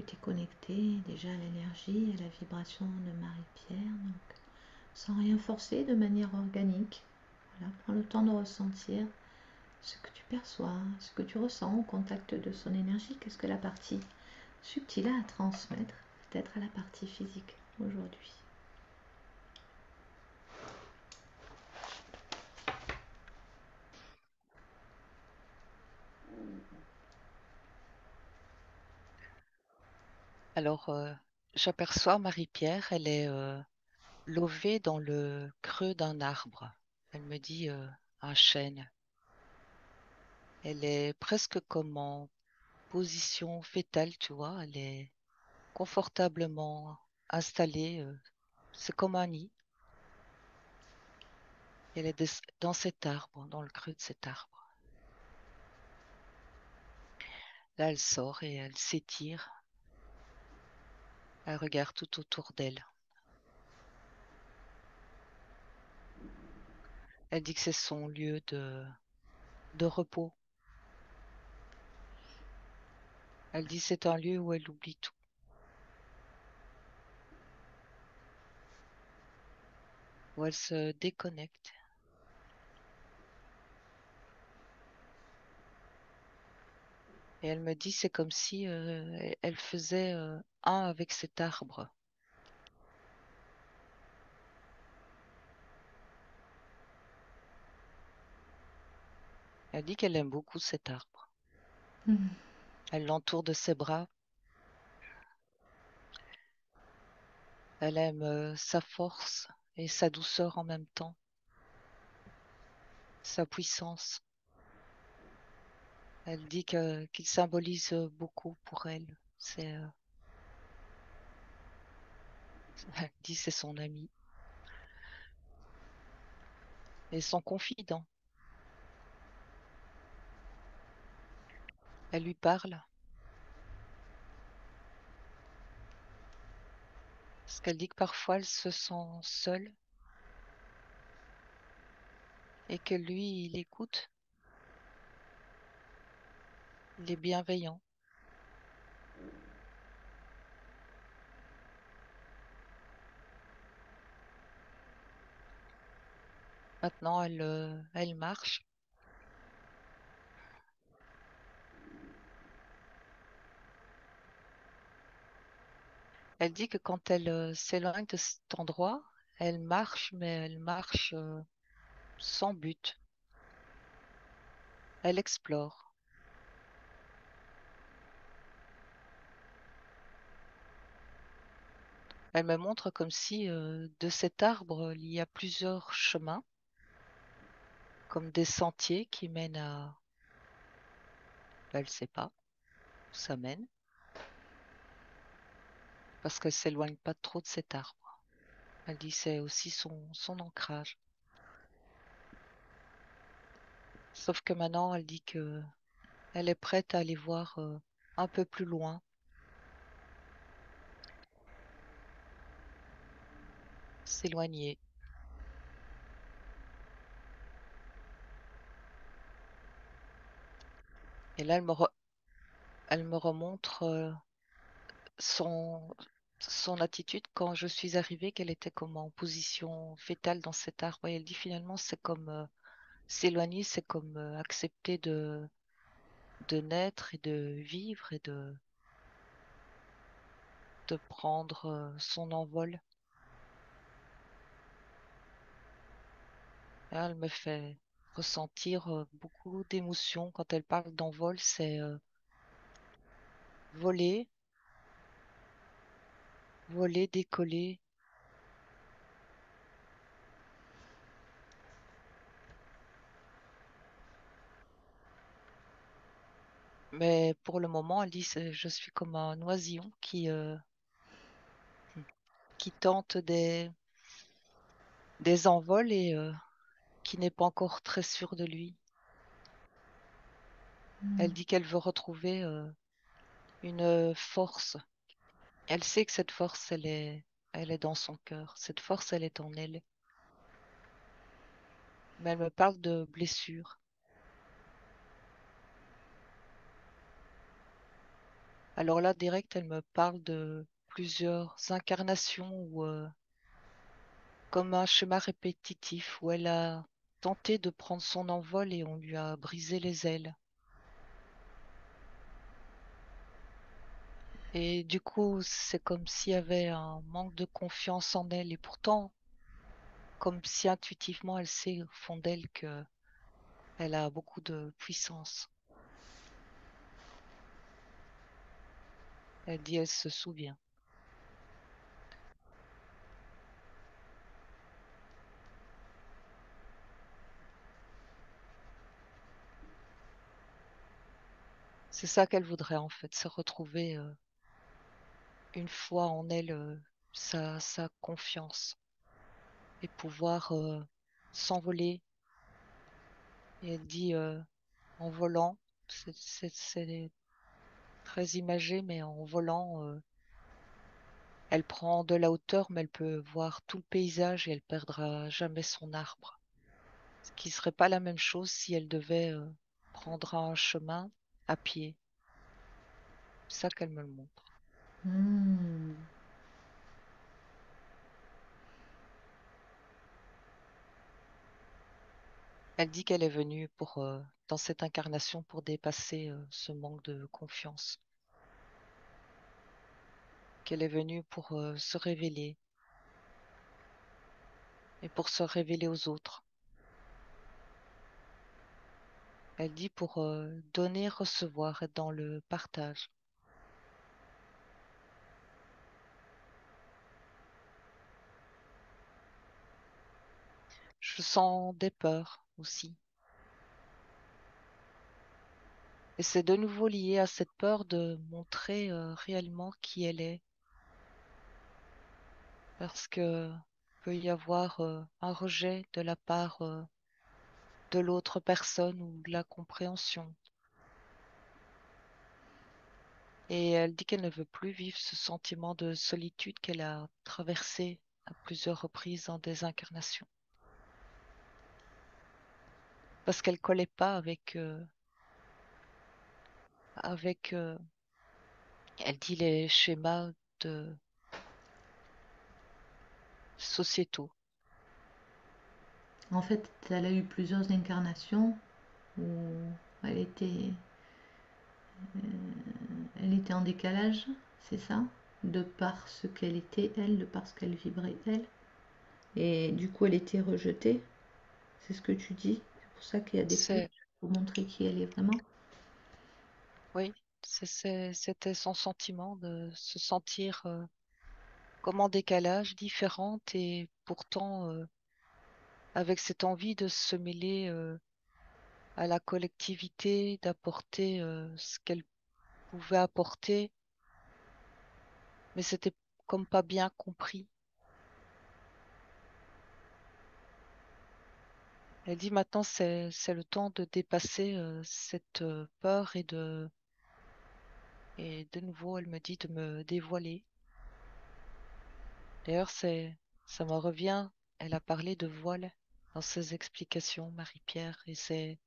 tu t'es connecté déjà à l'énergie, à la vibration de Marie-Pierre. Donc, sans rien forcer, de manière organique. Voilà, prends le temps de ressentir ce que tu perçois, ce que tu ressens au contact de son énergie. Qu'est-ce que la partie subtile a à transmettre, peut-être à la partie physique aujourd'hui. Alors, j'aperçois Marie-Pierre, elle est levée dans le creux d'un arbre. Elle me dit un chêne. Elle est presque comme en position fétale, tu vois. Elle est confortablement installée. C'est comme un nid. Elle est dans cet arbre, dans le creux de cet arbre. Là, elle sort et elle s'étire. Elle regarde tout autour d'elle. Elle dit que c'est son lieu de repos. Elle dit que c'est un lieu où elle oublie tout, où elle se déconnecte. Et elle me dit c'est comme si elle faisait un avec cet arbre. Elle dit qu'elle aime beaucoup cet arbre. Hmm. Elle l'entoure de ses bras. Elle aime sa force et sa douceur en même temps, sa puissance. Elle dit qu'il symbolise beaucoup pour elle. Elle dit c'est son ami et son confident. Elle lui parle parce qu'elle dit que parfois elle se sent seule et que lui, il écoute, il est bienveillant. Maintenant, elle marche. Elle dit que quand elle s'éloigne de cet endroit, elle marche, mais elle marche sans but. Elle explore. Elle me montre comme si de cet arbre, il y a plusieurs chemins, comme des sentiers qui mènent à... Ben, elle ne sait pas où ça mène, parce qu'elle s'éloigne pas trop de cet arbre. Elle dit c'est aussi son ancrage. Sauf que maintenant, elle dit que elle est prête à aller voir un peu plus loin, s'éloigner. Et là, elle me remontre son, son attitude quand je suis arrivée, qu'elle était comme en position fétale dans cet arbre. Et elle dit finalement, c'est comme s'éloigner, c'est comme accepter de naître et de vivre et de prendre son envol. Et elle me fait ressentir beaucoup d'émotions quand elle parle d'envol, c'est voler, voler, décoller. Mais pour le moment, elle dit, je suis comme un oisillon qui tente des envols et qui n'est pas encore très sûre de lui. Elle Hmm. dit qu'elle veut retrouver une force. Elle sait que cette force, elle est dans son cœur. Cette force, elle est en elle. Mais elle me parle de blessures. Alors là, direct, elle me parle de plusieurs incarnations ou comme un schéma répétitif où elle a tenté de prendre son envol et on lui a brisé les ailes. Et du coup, c'est comme s'il y avait un manque de confiance en elle. Et pourtant, comme si intuitivement, elle sait au fond d'elle que elle a beaucoup de puissance. Elle dit, elle se souvient. C'est ça qu'elle voudrait en fait, se retrouver une fois en elle sa confiance et pouvoir s'envoler. Et elle dit en volant, c'est très imagé, mais en volant, elle prend de la hauteur, mais elle peut voir tout le paysage et elle perdra jamais son arbre. Ce qui serait pas la même chose si elle devait prendre un chemin à pied. C'est ça qu'elle me le montre. Hmm. Elle dit qu'elle est venue pour, dans cette incarnation pour dépasser ce manque de confiance, qu'elle est venue pour se révéler et pour se révéler aux autres. Elle dit pour donner, recevoir, être dans le partage. Je sens des peurs aussi. Et c'est de nouveau lié à cette peur de montrer réellement qui elle est, parce que peut y avoir un rejet de la part de l'autre personne ou de la compréhension. Et elle dit qu'elle ne veut plus vivre ce sentiment de solitude qu'elle a traversé à plusieurs reprises dans des incarnations. Parce qu'elle collait pas avec, elle dit, les schémas de sociétaux. En fait, elle a eu plusieurs incarnations où elle était, elle était en décalage, c'est ça? De par ce qu'elle était, elle, de par ce qu'elle vibrait, elle. Et du coup, elle était rejetée. C'est ce que tu dis. C'est pour ça qu'il y a des peurs C'est, pour montrer qui elle est vraiment. oui, c'était son sentiment de se sentir comme en décalage, différente et pourtant avec cette envie de se mêler à la collectivité, d'apporter ce qu'elle pouvait apporter, mais c'était comme pas bien compris. Elle dit maintenant c'est le temps de dépasser cette peur et de nouveau elle me dit de me dévoiler. D'ailleurs ça me revient, elle a parlé de voile dans ses explications, Marie-Pierre, et c'est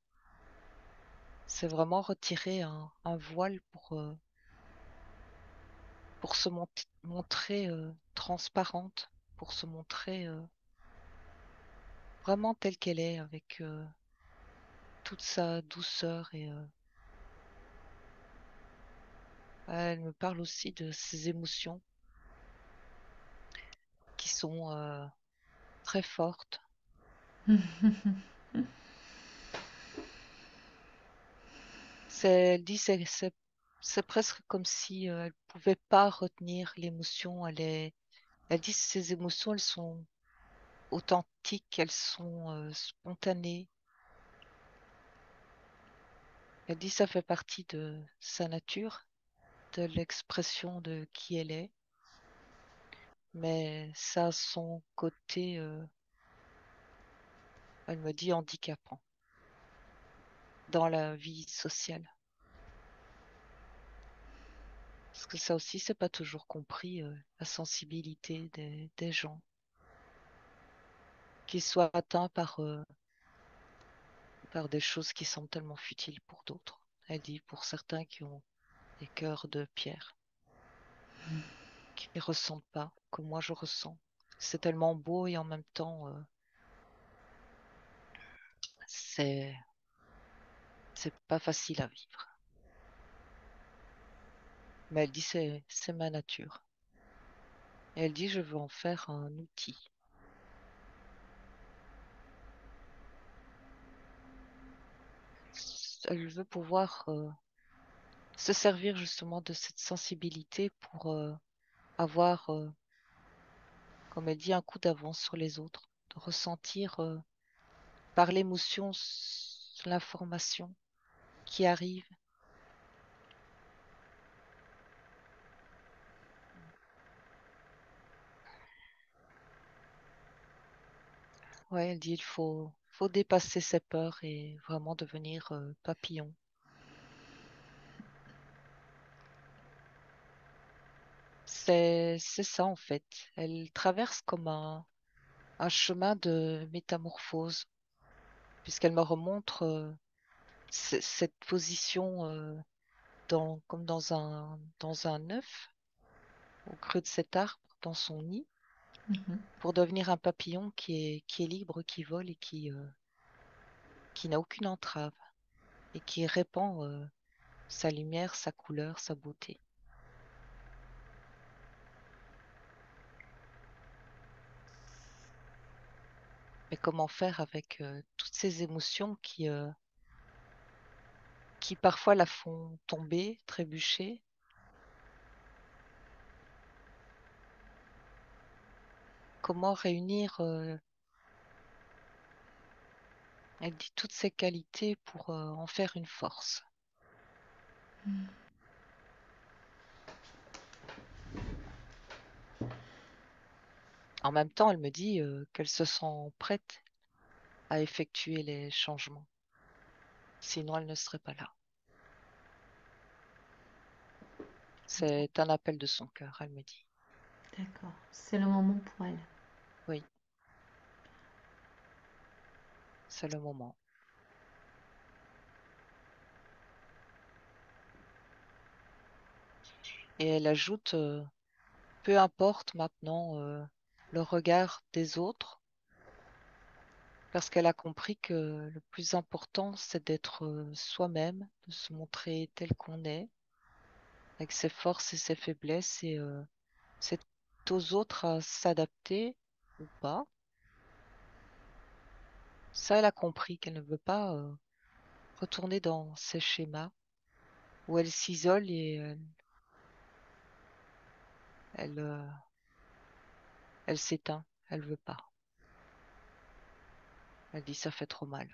vraiment retirer un voile pour se montrer transparente, pour se montrer vraiment telle qu'elle est, avec toute sa douceur. Et elle me parle aussi de ses émotions qui sont très fortes. Elle dit c'est presque comme si elle pouvait pas retenir l'émotion. Elle dit ces émotions, elles sont authentiques, elles sont spontanées. Elle dit ça fait partie de sa nature, de l'expression de qui elle est, mais ça a son côté, elle me dit, handicapant dans la vie sociale. Parce que ça aussi, c'est pas toujours compris, la sensibilité des gens, qu'ils soient atteints par des choses qui semblent tellement futiles pour d'autres. Elle dit pour certains qui ont des cœurs de pierre qui ne ressentent pas comme moi je ressens. C'est tellement beau et en même temps, c'est c'est pas facile à vivre. Mais elle dit c'est ma nature. Et elle dit je veux en faire un outil. Elle veut pouvoir se servir justement de cette sensibilité pour avoir, comme elle dit, un coup d'avance sur les autres, de ressentir par l'émotion l'information qui arrive. Ouais, elle dit faut dépasser ses peurs et vraiment devenir papillon. C'est ça en fait. Elle traverse comme un chemin de métamorphose, puisqu'elle me remontre cette position comme dans un œuf, au creux de cet arbre, dans son nid, Mhm. pour devenir un papillon qui est libre, qui vole et qui n'a aucune entrave et qui répand sa lumière, sa couleur, sa beauté. Mais comment faire avec toutes ces émotions qui parfois la font tomber, trébucher? Comment réunir, elle dit, toutes ces qualités pour en faire une force? En même temps, elle me dit qu'elle se sent prête à effectuer les changements. Sinon, elle ne serait pas là. C'est un appel de son cœur, elle me dit. D'accord, c'est le moment pour elle. Oui, c'est le moment. Et elle ajoute, peu importe maintenant le regard des autres, parce qu'elle a compris que le plus important, c'est d'être soi-même, de se montrer tel qu'on est, avec ses forces et ses faiblesses, et c'est aux autres à s'adapter ou pas. Ça, elle a compris qu'elle ne veut pas retourner dans ces schémas où elle s'isole et elle, elle s'éteint. Elle veut pas. Elle dit ça fait trop mal.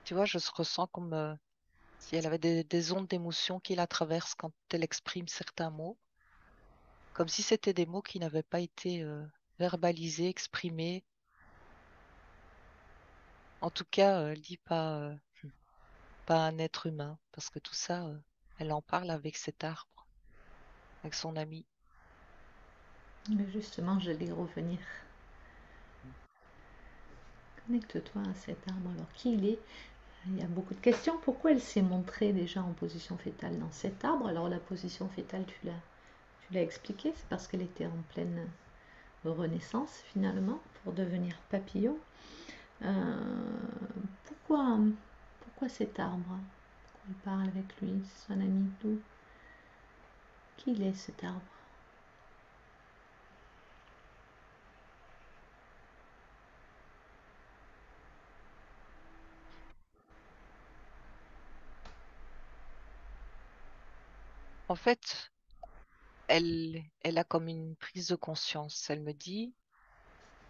Tu vois, je ressens comme si elle avait des ondes d'émotion qui la traversent quand elle exprime certains mots, comme si c'était des mots qui n'avaient pas été verbalisés, exprimés. En tout cas, elle dit pas un être humain, parce que tout ça, elle en parle avec cet arbre, avec son ami. Mais justement, j'allais y revenir. Connecte-toi à cet arbre. Alors, qui il est? Il y a beaucoup de questions. Pourquoi elle s'est montrée déjà en position fétale dans cet arbre? Alors, la position fétale, tu l'as expliqué, c'est parce qu'elle était en pleine renaissance finalement pour devenir papillon. Euh, pourquoi, pourquoi cet arbre? Pourquoi il parle avec lui? C'est son ami d'où? Qui il est cet arbre? En fait, elle a comme une prise de conscience. Elle me dit,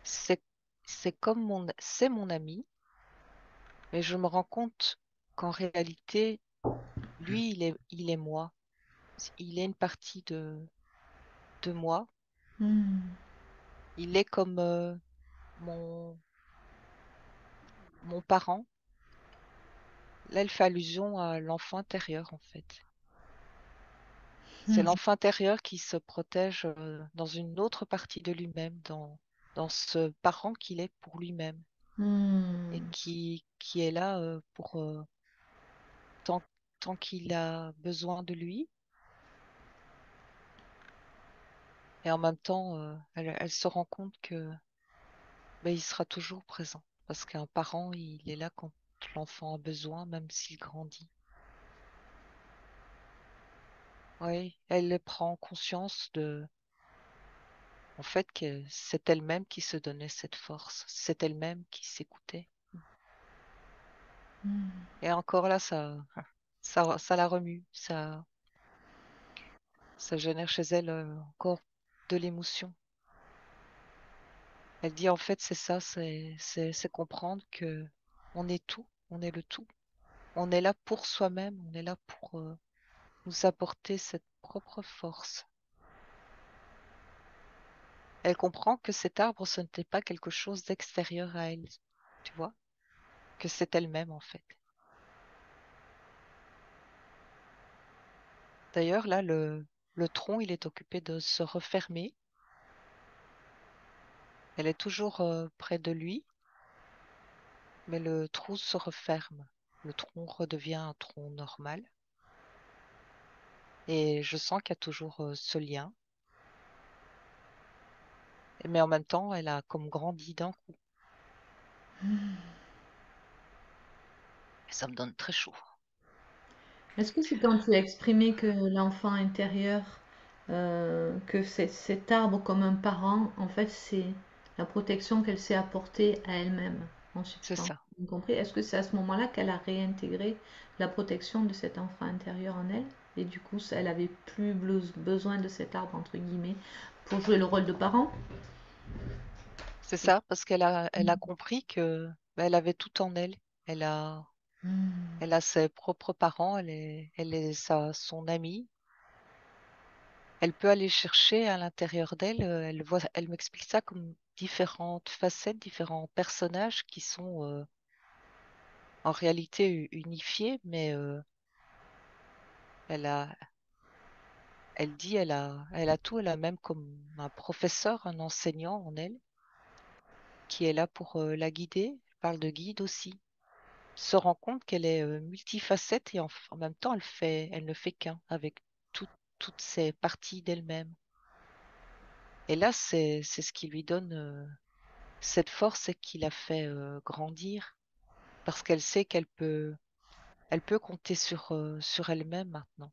c'est, c'est mon ami, mais je me rends compte qu'en réalité, lui, il est moi. Il est une partie de moi. Hmm. Il est comme mon, mon parent. Là, elle fait allusion à l'enfant intérieur, en fait. C'est Hmm. l'enfant intérieur qui se protège dans une autre partie de lui-même, dans ce parent qu'il est pour lui-même. et Hmm. qui est là pour tant, tant qu'il a besoin de lui. Et en même temps, elle se rend compte que ben, il sera toujours présent. Parce qu'un parent, il est là quand l'enfant a besoin, même s'il grandit. Oui, elle prend conscience de, en fait, que c'est elle-même qui se donnait cette force. C'est elle-même qui s'écoutait. Hmm. Et encore là, ça la remue. Ça génère chez elle encore de l'émotion. Elle dit en fait, c'est ça, c'est comprendre que on est tout, on est le tout. On est là pour soi-même, on est là pour nous apporter cette propre force. Elle comprend que cet arbre, ce n'était pas quelque chose d'extérieur à elle, tu vois, que c'est elle-même en fait. D'ailleurs, là, le tronc, il est occupé de se refermer. Elle est toujours près de lui, mais le trou se referme. Le tronc redevient un tronc normal. Et je sens qu'il y a toujours ce lien. Mais en même temps, elle a comme grandi d'un coup. Et ça me donne très chaud. Est-ce que c'est quand tu as exprimé que l'enfant intérieur, que cet arbre comme un parent, en fait, c'est la protection qu'elle s'est apportée à elle-même, en C'est substance. ça. Vous compris? Est-ce que c'est à ce moment-là qu'elle a réintégré la protection de cet enfant intérieur en elle? Et du coup, elle avait plus besoin de cet arbre, entre guillemets, pour jouer le rôle de parent? C'est ça, parce elle a compris que bah, elle avait tout en elle. Elle a, Hmm. elle a ses propres parents, elle est son amie. Elle peut aller chercher à l'intérieur d'elle. Elle m'explique ça comme différentes facettes, différents personnages qui sont en réalité unifiés, mais elle a, elle dit, elle a tout, elle a même comme un professeur, un enseignant en elle qui est là pour la guider. Elle parle de guide aussi. Se rend compte qu'elle est multifacette et en même temps, elle ne fait qu'un avec tout- toutes ces parties d'elle-même. Et là, c'est ce qui lui donne cette force et qui la fait grandir parce qu'elle sait elle peut compter sur elle-même maintenant.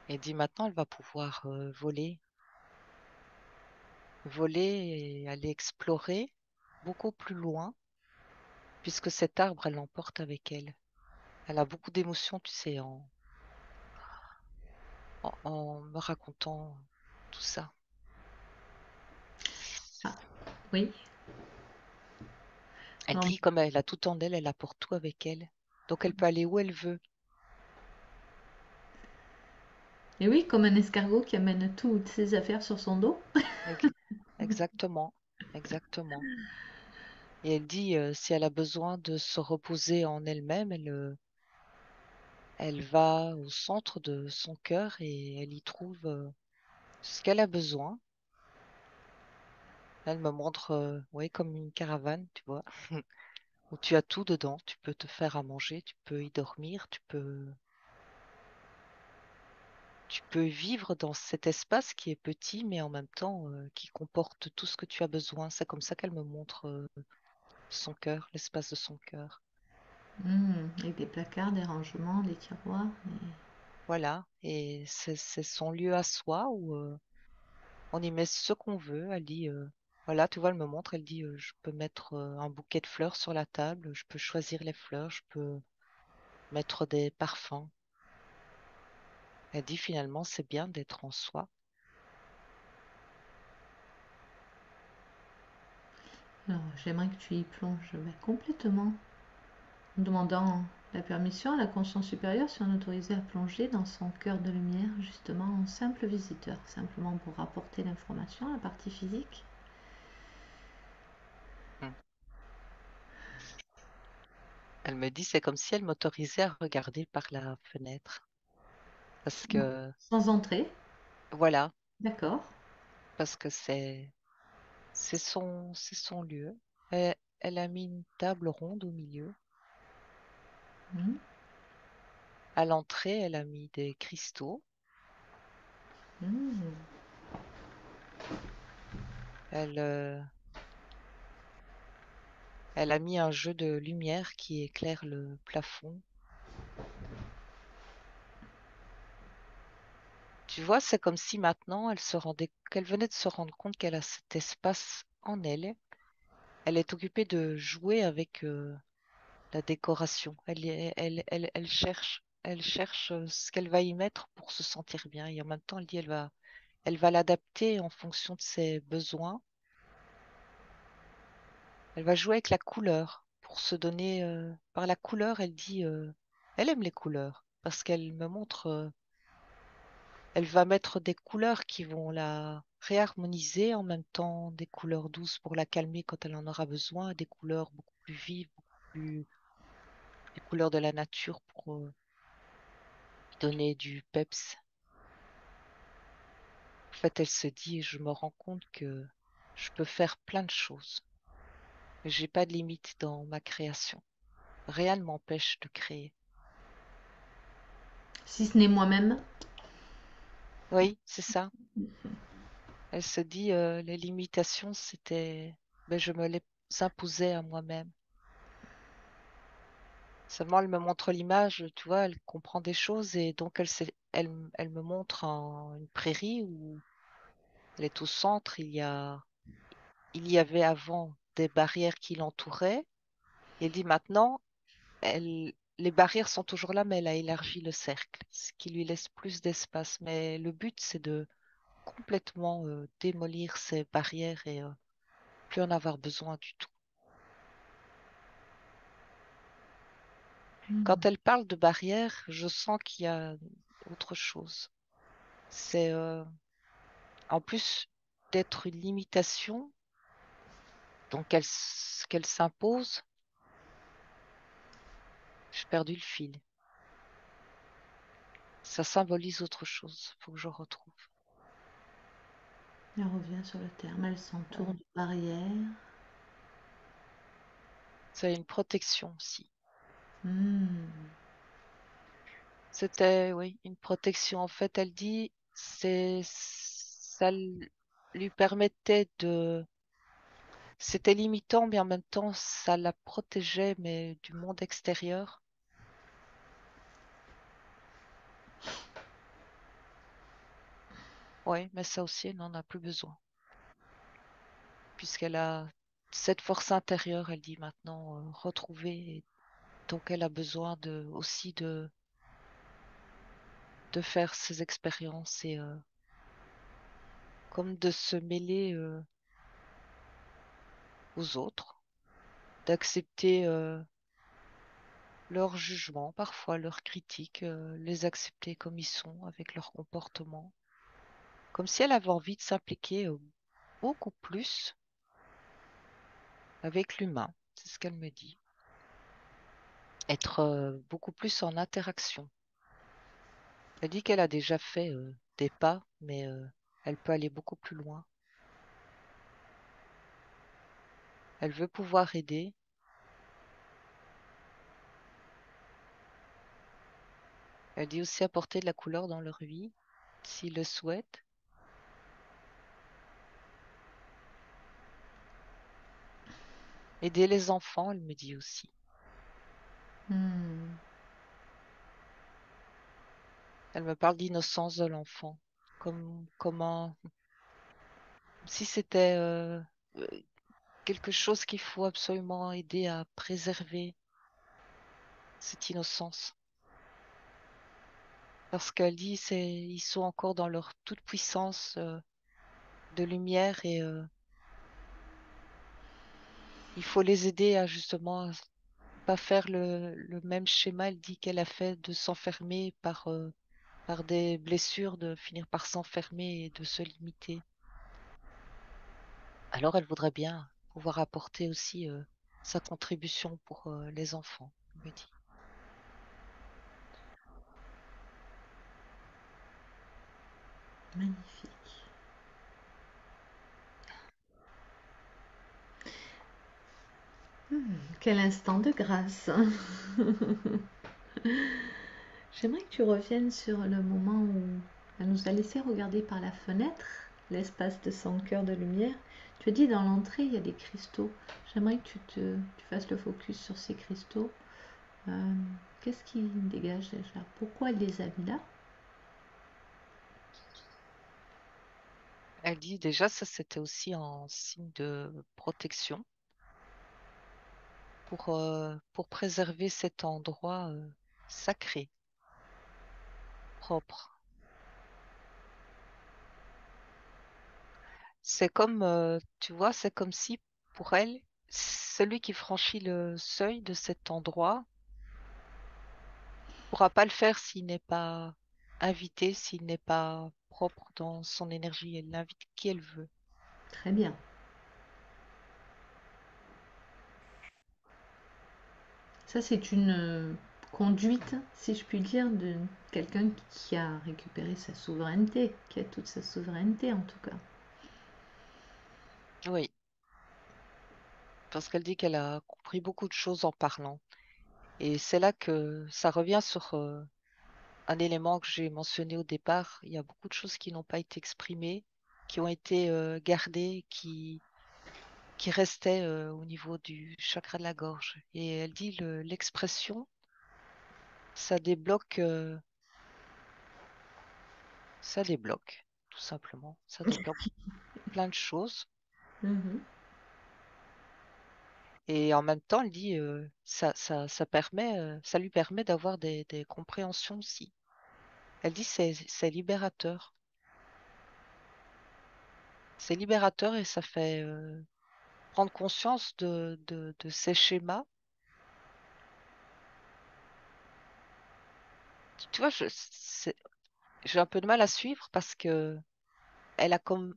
Et dit maintenant, elle va pouvoir voler et aller explorer beaucoup plus loin puisque cet arbre, elle l'emporte avec elle. Elle a beaucoup d'émotions, tu sais, en me racontant tout ça. Ah, oui. Elle Alors, dit comme elle a tout en elle, elle apporte tout avec elle. Donc elle peut aller où elle veut. et oui, comme un escargot qui amène toutes ses affaires sur son dos. Ex- Exactement, exactement. Et elle dit si elle a besoin de se reposer en elle-même, elle va au centre de son cœur et elle y trouve ce qu'elle a besoin. Elle me montre, ouais, comme une caravane, tu vois, où tu as tout dedans. Tu peux te faire à manger, tu peux y dormir, tu peux vivre dans cet espace qui est petit, mais en même temps qui comporte tout ce que tu as besoin. C'est comme ça qu'elle me montre son cœur, l'espace de son cœur. Avec des placards, des rangements, des tiroirs. Voilà, et c'est son lieu à soi où on y met ce qu'on veut. Elle dit, voilà, tu vois, elle me montre, elle dit, je peux mettre un bouquet de fleurs sur la table, je peux choisir les fleurs, je peux mettre des parfums. Elle dit finalement, c'est bien d'être en soi. Alors, j'aimerais que tu y plonges complètement, en demandant la permission à la conscience supérieure si on autorisait à plonger dans son cœur de lumière, justement en simple visiteur, simplement pour apporter l'information, la partie physique. Mm. Elle me dit, c'est comme si elle m'autorisait à regarder par la fenêtre. Parce que Sans entrer. Voilà, D'accord. parce que c'est son lieu. Elle a mis une table ronde au milieu. Mhm. À l'entrée, elle a mis des cristaux. Mhm. Elle, euh, elle a mis un jeu de lumière qui éclaire le plafond. Tu vois, c'est comme si maintenant qu'elle venait de se rendre compte qu'elle a cet espace en elle. Elle est occupée de jouer avec la décoration. Elle cherche ce qu'elle va y mettre pour se sentir bien. Et en même temps, elle dit elle va l'adapter en fonction de ses besoins. Elle va jouer avec la couleur pour se donner. Par la couleur, elle dit, elle aime les couleurs parce qu'elle me montre. Elle va mettre des couleurs qui vont la réharmoniser, en même temps des couleurs douces pour la calmer quand elle en aura besoin, des couleurs beaucoup plus vives, des couleurs de la nature pour lui donner du peps. En fait, elle se dit, je me rends compte que je peux faire plein de choses. J'ai pas de limite dans ma création. Rien ne m'empêche de créer. Si ce n'est moi-même. Oui, c'est ça. Elle se dit, les limitations, ben, je me les imposais à moi-même. Seulement, elle me montre l'image, tu vois, elle comprend des choses et donc elle me montre une prairie où elle est au centre. Il y avait avant des barrières qui l'entouraient. Et elle dit maintenant, les barrières sont toujours là, mais elle a élargi le cercle, ce qui lui laisse plus d'espace. Mais le but, c'est de complètement démolir ces barrières et plus en avoir besoin du tout. Quand Mhm. elle parle de barrières, je sens qu'il y a autre chose. C'est en plus d'être une limitation, donc qu'elle s'impose, j'ai perdu le fil. Ça symbolise autre chose. Faut que je retrouve. Elle revient sur le terme. Elle s'entoure Ouais. de barrières. C'est une protection aussi. Mhm. C'était, oui, une protection. En fait, elle dit, lui permettait c'était limitant, mais en même temps, ça la protégeait, mais du monde extérieur. Oui, mais ça aussi, elle n'en a plus besoin, puisqu'elle a cette force intérieure, elle dit maintenant, retrouvée. Et donc, elle a besoin aussi de faire ses expériences et comme de se mêler aux autres, d'accepter leurs jugements, parfois leurs critiques, les accepter comme ils sont avec leur comportement, comme si elle avait envie de s'impliquer beaucoup plus avec l'humain, c'est ce qu'elle me dit, être beaucoup plus en interaction. Elle dit qu'elle a déjà fait des pas, mais elle peut aller beaucoup plus loin. Elle veut pouvoir aider. Elle dit aussi apporter de la couleur dans leur vie, s'ils le souhaitent. Aider les enfants, elle me dit aussi. Mhm. Elle me parle d'innocence de l'enfant, comment, si c'était euh, quelque chose qu'il faut absolument aider à préserver, cette innocence. Parce qu'elle dit, ils sont encore dans leur toute puissance de lumière et il faut les aider à justement pas faire le même schéma. Elle dit qu'elle a fait de s'enfermer par des blessures, de finir par s'enfermer et de se limiter. Alors elle voudrait bien pouvoir apporter aussi sa contribution pour les enfants, elle me dit. Magnifique. Quel instant de grâce. J'aimerais que tu reviennes sur le moment où elle nous a laissé regarder par la fenêtre l'espace de son cœur de lumière. Tu as dit dans l'entrée, il y a des cristaux. J'aimerais que tu fasses le focus sur ces cristaux. Qu'est-ce qui dégage déjà? Pourquoi elle les a mis là? Elle dit déjà, ça c'était aussi un signe de protection pour préserver cet endroit sacré, propre. C'est comme, tu vois, c'est comme si pour elle, celui qui franchit le seuil de cet endroit pourra pas le faire s'il n'est pas invité, s'il n'est pas propre dans son énergie. Elle l'invite qui elle veut. Très bien. Ça, c'est une conduite, si je puis dire, de quelqu'un qui a récupéré sa souveraineté, qui a toute sa souveraineté en tout cas. Oui, parce qu'elle dit qu'elle a compris beaucoup de choses en parlant. Et c'est là que ça revient sur un élément que j'ai mentionné au départ. Il y a beaucoup de choses qui n'ont pas été exprimées, qui ont été gardées, qui restaient au niveau du chakra de la gorge. Et elle dit l'expression, ça débloque, tout simplement. Ça débloque plein de choses. Mhm. Et en même temps, elle dit ça permet, ça lui permet d'avoir des compréhensions aussi. Elle dit c'est libérateur. C'est libérateur et ça fait prendre conscience de ces schémas. Tu vois, j'ai un peu de mal à suivre parce que elle a comme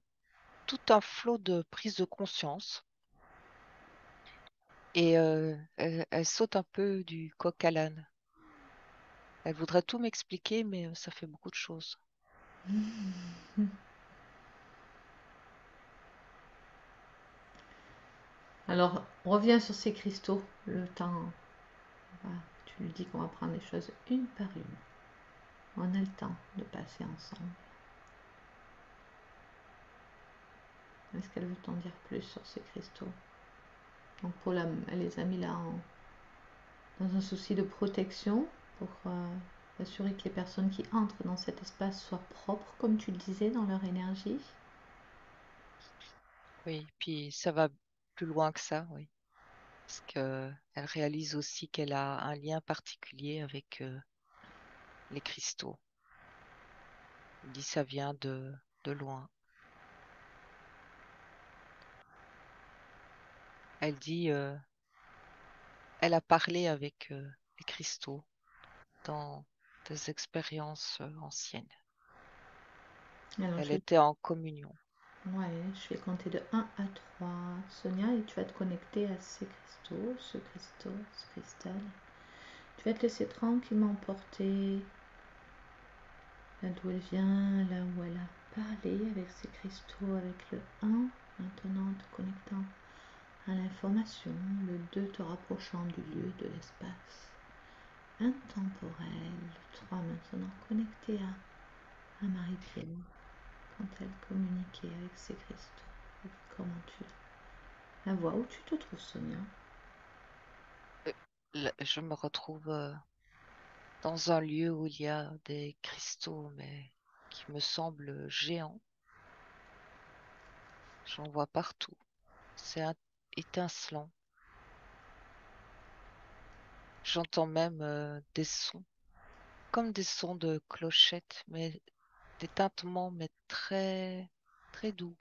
tout un flot de prise de conscience et elle saute un peu du coq à l'âne. Elle voudrait tout m'expliquer, mais ça fait beaucoup de choses. Alors, reviens sur ces cristaux. Le temps, tu lui dis qu'on va prendre les choses une par une. On a le temps de passer ensemble. Est-ce qu'elle veut t'en dire plus sur ces cristaux? Donc, elle les a mis là dans un souci de protection pour assurer que les personnes qui entrent dans cet espace soient propres, comme tu le disais, dans leur énergie. Oui, puis ça va plus loin que ça, oui. Parce que elle réalise aussi qu'elle a un lien particulier avec les cristaux. Elle dit ça vient de loin. Elle dit elle a parlé avec les cristaux dans des expériences anciennes. Alors, Elle était en communion. ouais, je vais compter de 1 à 3, Sonia, et tu vas te connecter à ces cristaux, ce cristal. Tu vas te laisser tranquillement porter là d'où elle vient, là où elle a parlé avec ses cristaux, avec le 1, maintenant te connectant à l'information, le 2 te rapprochant du lieu, de l'espace intemporel, le 3 maintenant connecté à Marie-Pierre quand elle communiquait avec ses cristaux. Comment tu la vois où tu te trouves, Sonia? Je me retrouve dans un lieu où il y a des cristaux, mais qui me semblent géants. J'en vois partout. C'est étincelant. J'entends même des sons, comme des sons de clochettes, mais des tintements, mais très, très doux.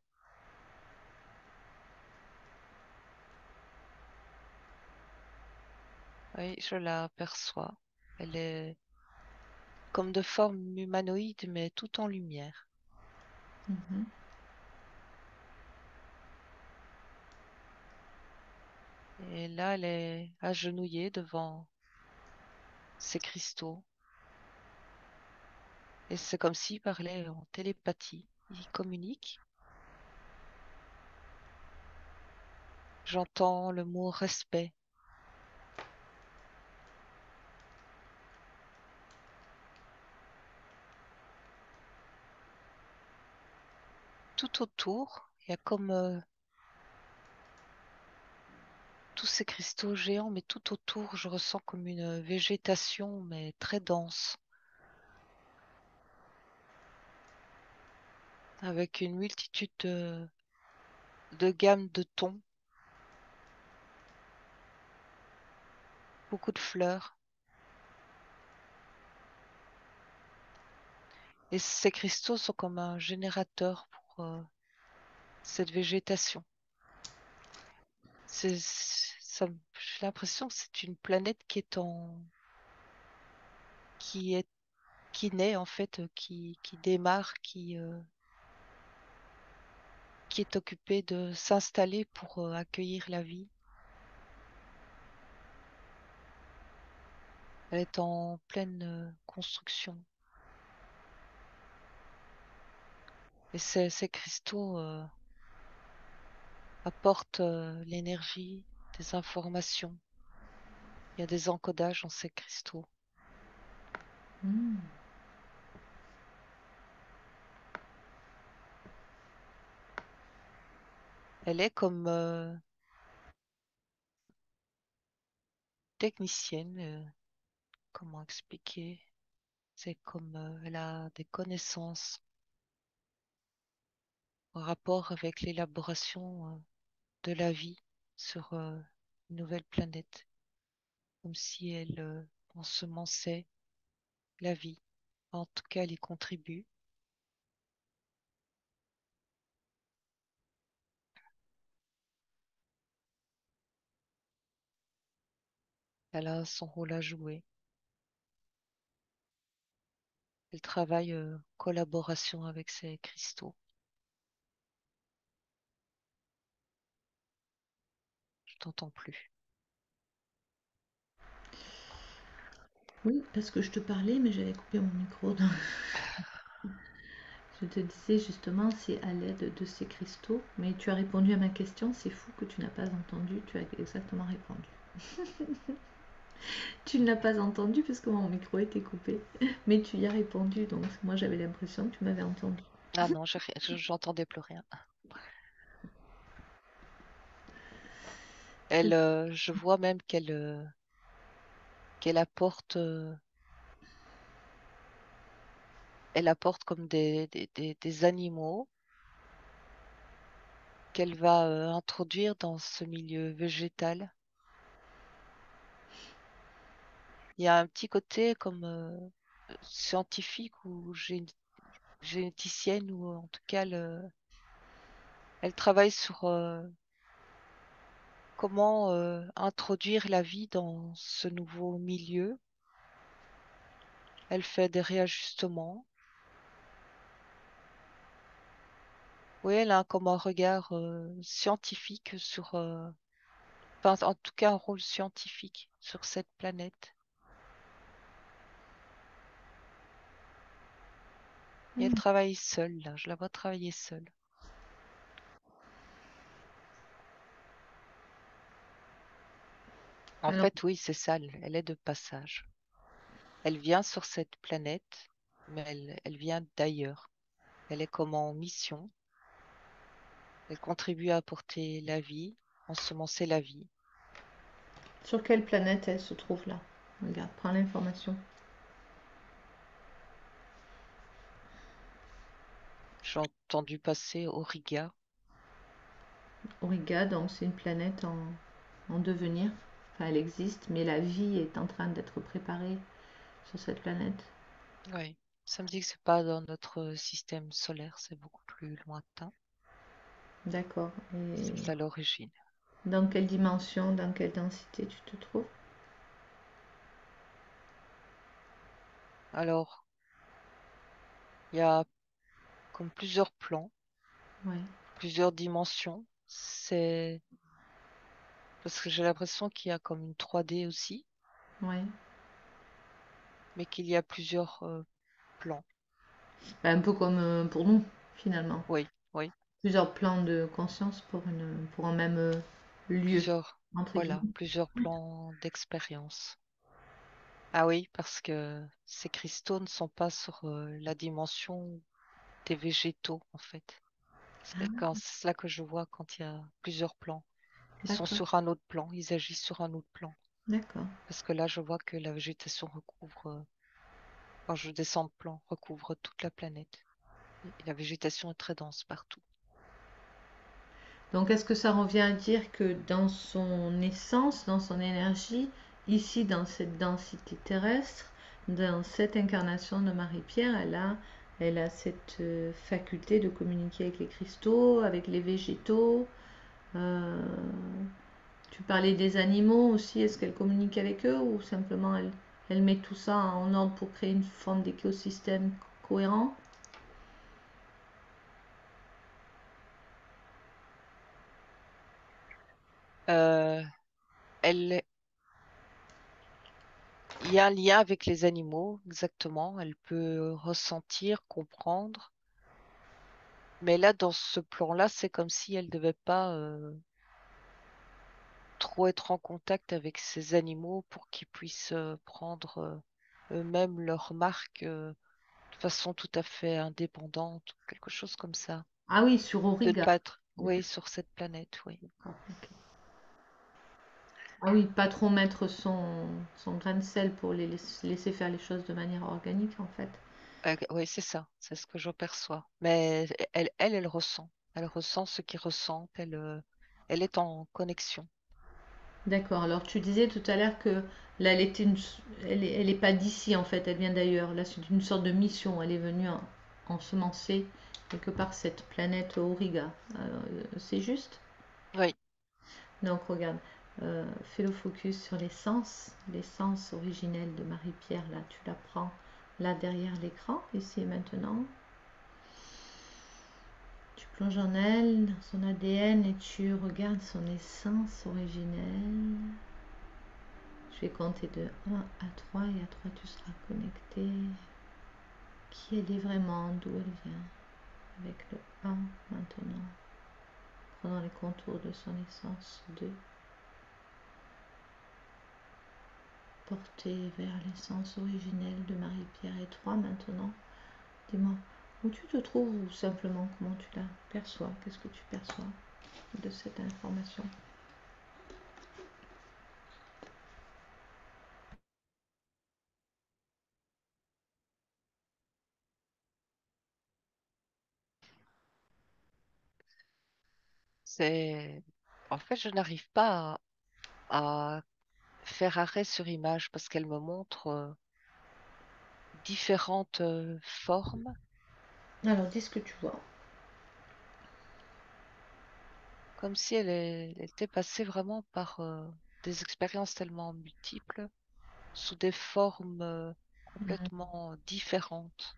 Oui, je la perçois. Elle est comme de forme humanoïde, mais tout en lumière. Mhm. Et là, elle est agenouillée devant ces cristaux. Et c'est comme s'il parlait en télépathie. Il communique. J'entends le mot respect. Tout autour, il y a comme tous ces cristaux géants, mais tout autour, je ressens comme une végétation, mais très dense, avec une multitude de gammes de tons, beaucoup de fleurs. Et ces cristaux sont comme un générateur pour cette végétation. J'ai l'impression que c'est une planète qui est, qui naît en fait, qui démarre, qui est occupée de s'installer pour accueillir la vie. Elle est en pleine construction. Et ces cristaux apportent l'énergie, des informations. Il y a des encodages dans ces cristaux. Hmm. Elle est comme technicienne. Comment expliquer? C'est comme elle a des connaissances en rapport avec l'élaboration de la vie sur une nouvelle planète, comme si elle ensemençait la vie. En tout cas, elle y contribue. Elle a son rôle à jouer. Elle travaille en collaboration avec ces cristaux. Je t'entends plus. Oui, parce que je te parlais, mais j'avais coupé mon micro. Donc je te disais justement, c'est à l'aide de ces cristaux. Mais tu as répondu à ma question, c'est fou que tu n'as pas entendu. Tu as exactement répondu. Tu ne l'as pas entendu parce que mon micro était coupé. Mais tu y as répondu, donc moi j'avais l'impression que tu m'avais entendu. Ah non, j'entendais plus rien. Très bien. Je vois même qu'elle apporte, elle apporte comme des animaux qu'elle va introduire dans ce milieu végétal. Il y a un petit côté comme scientifique ou généticienne, ou en tout cas, elle travaille sur comment introduire la vie dans ce nouveau milieu. Elle fait des réajustements. Oui, elle a comme un regard scientifique sur, enfin, en tout cas, un rôle scientifique sur cette planète. Et elle Hmm. travaille seule, là. Je la vois travailler seule. En Alors, fait, oui, c'est ça. Elle est de passage. Elle vient sur cette planète, mais elle vient d'ailleurs. Elle est comme en mission. Elle contribue à apporter la vie, ensemencer la vie. sur quelle planète elle se trouve là? Regarde, prends l'information. J'ai entendu passer Auriga. Auriga, donc c'est une planète en devenir. Enfin, elle existe, mais la vie est en train d'être préparée sur cette planète. Oui, ça me dit que c'est pas dans notre système solaire, c'est beaucoup plus lointain. D'accord. Et C'est à l'origine. dans quelle dimension, dans quelle densité tu te trouves? Alors, il y a comme plusieurs plans, Ouais, plusieurs dimensions. C'est parce que j'ai l'impression qu'il y a comme une 3D aussi, ouais. mais qu'il y a plusieurs plans. Ben, un peu comme pour nous, finalement. Oui, oui, Plusieurs plans de conscience pour un même lieu, plusieurs, entre voilà, guillemets. plusieurs plans d'expérience. Ah oui, parce que ces cristaux ne sont pas sur la dimension des végétaux, en fait. Ah, C'est là que je vois quand il y a plusieurs plans. Ils sont d'accord, sur un autre plan, ils agissent sur un autre plan. d'accord. Parce que là, je vois que la végétation recouvre, quand je descends de plan, recouvre toute la planète. Et la végétation est très dense partout. Donc, est-ce que ça revient à dire que dans son essence, dans son énergie, ici, dans cette densité terrestre, dans cette incarnation de Marie-Pierre, elle a cette faculté de communiquer avec les cristaux, avec les végétaux. euh, Tu parlais des animaux aussi, est-ce qu'elle communique avec eux ou simplement elle met tout ça en ordre pour créer une forme d'écosystème cohérent? Euh, elle, il y a un lien avec les animaux, exactement. Elle peut ressentir, comprendre. Mais là, dans ce plan-là, c'est comme si elle ne devait pas trop être en contact avec ces animaux pour qu'ils puissent prendre eux-mêmes leur marque de façon tout à fait indépendante, quelque chose comme ça. Ah oui, sur De ne Auriga. pas être, oui, sur cette planète, oui. D'accord, ok. Ah oui, pas trop mettre son grain de sel pour laisser faire les choses de manière organique en fait. Oui, c'est ça, c'est ce que je perçois. Mais elle ressent. Elle ressent ce qu'ils ressentent. Elle est en connexion. D'accord, alors tu disais tout à l'heure que là elle est pas d'ici en fait, elle vient d'ailleurs. Là c'est une sorte de mission, elle est venue ensemencer quelque part cette planète Auriga. C'est juste? Oui, Donc regarde, fais le focus sur l'essence originelle de Marie-Pierre. Là, tu la prends là derrière l'écran, ici et maintenant. Tu plonges en elle, dans son ADN et tu regardes son essence originelle. Je vais compter de 1 à 3 et à 3 tu seras connecté. Qui elle est vraiment, d'où elle vient. Avec le 1 maintenant. Prenant les contours de son essence. 2. Porté vers l'essence originelle de Marie-Pierre et 3 maintenant. Dis-moi, où tu te trouves ou simplement comment tu la perçois? Qu'est-ce que tu perçois de cette information? c'est. En fait, je n'arrive pas à faire arrêt sur image parce qu'elle me montre différentes formes, Alors, dis ce que tu vois. comme si elle était passée vraiment par des expériences tellement multiples, sous des formes complètement différentes.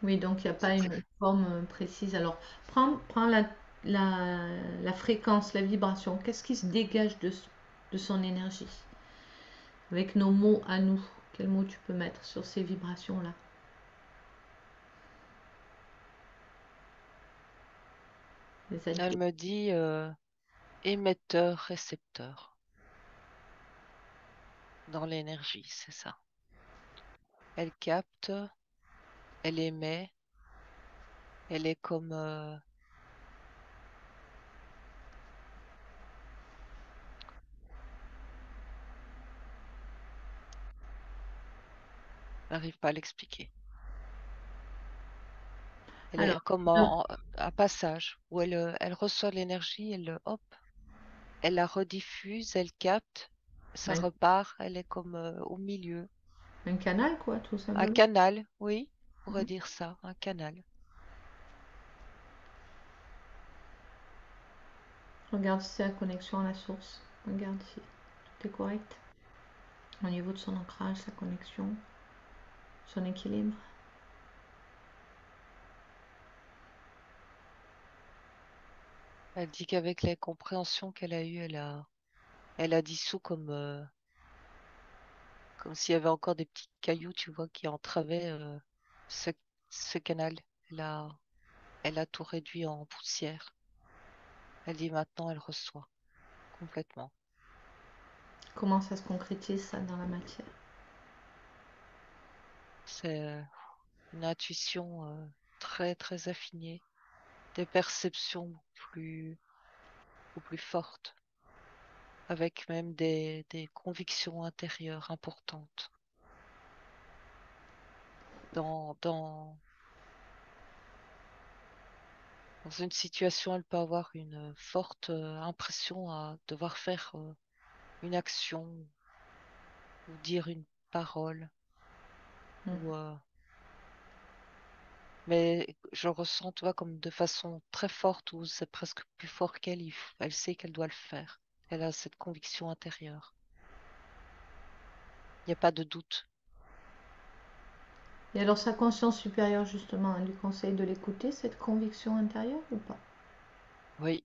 Oui, donc il n'y a pas C'est une forme précise. Alors, prends la, la fréquence, la vibration. Qu'est-ce qui se dégage de son énergie? Avec nos mots à nous. Quels mots tu peux mettre sur ces vibrations-là? Les Elle adjectifs. me dit émetteur-récepteur dans l'énergie, c'est ça. Elle capte, elle émet, elle est comme, je n'arrive pas à l'expliquer. Elle Alors, est comme non, un passage où elle reçoit l'énergie, hop, elle la rediffuse, elle capte, ça un, repart, elle est comme au milieu. un canal, quoi, tout Un simplement. canal, oui, on pourrait dire ça, un canal. Regarde si c'est la connexion à la source. Regarde si tout est correct. Au niveau de son ancrage, sa connexion, son équilibre. Elle dit qu'avec les compréhensions qu'elle a eues, elle a dissous comme s'il y avait encore des petits cailloux, tu vois, qui entravaient ce, ce canal. Elle a, elle a tout réduit en poussière. Elle dit maintenant, elle reçoit complètement. Comment ça se concrétise ça dans la matière? C'est une intuition très, très affinée, des perceptions beaucoup plus fortes, avec même des convictions intérieures importantes. Dans, dans, dans une situation, elle peut avoir une forte impression à devoir faire une action ou dire une parole, Hmm. ou, mais je le ressens, tu vois, comme de façon très forte, où c'est presque plus fort qu'elle. Elle sait qu'elle doit le faire. Elle a cette conviction intérieure. Il n'y a pas de doute. Et alors sa conscience supérieure, justement, elle lui conseille de l'écouter, cette conviction intérieure ou pas? Oui,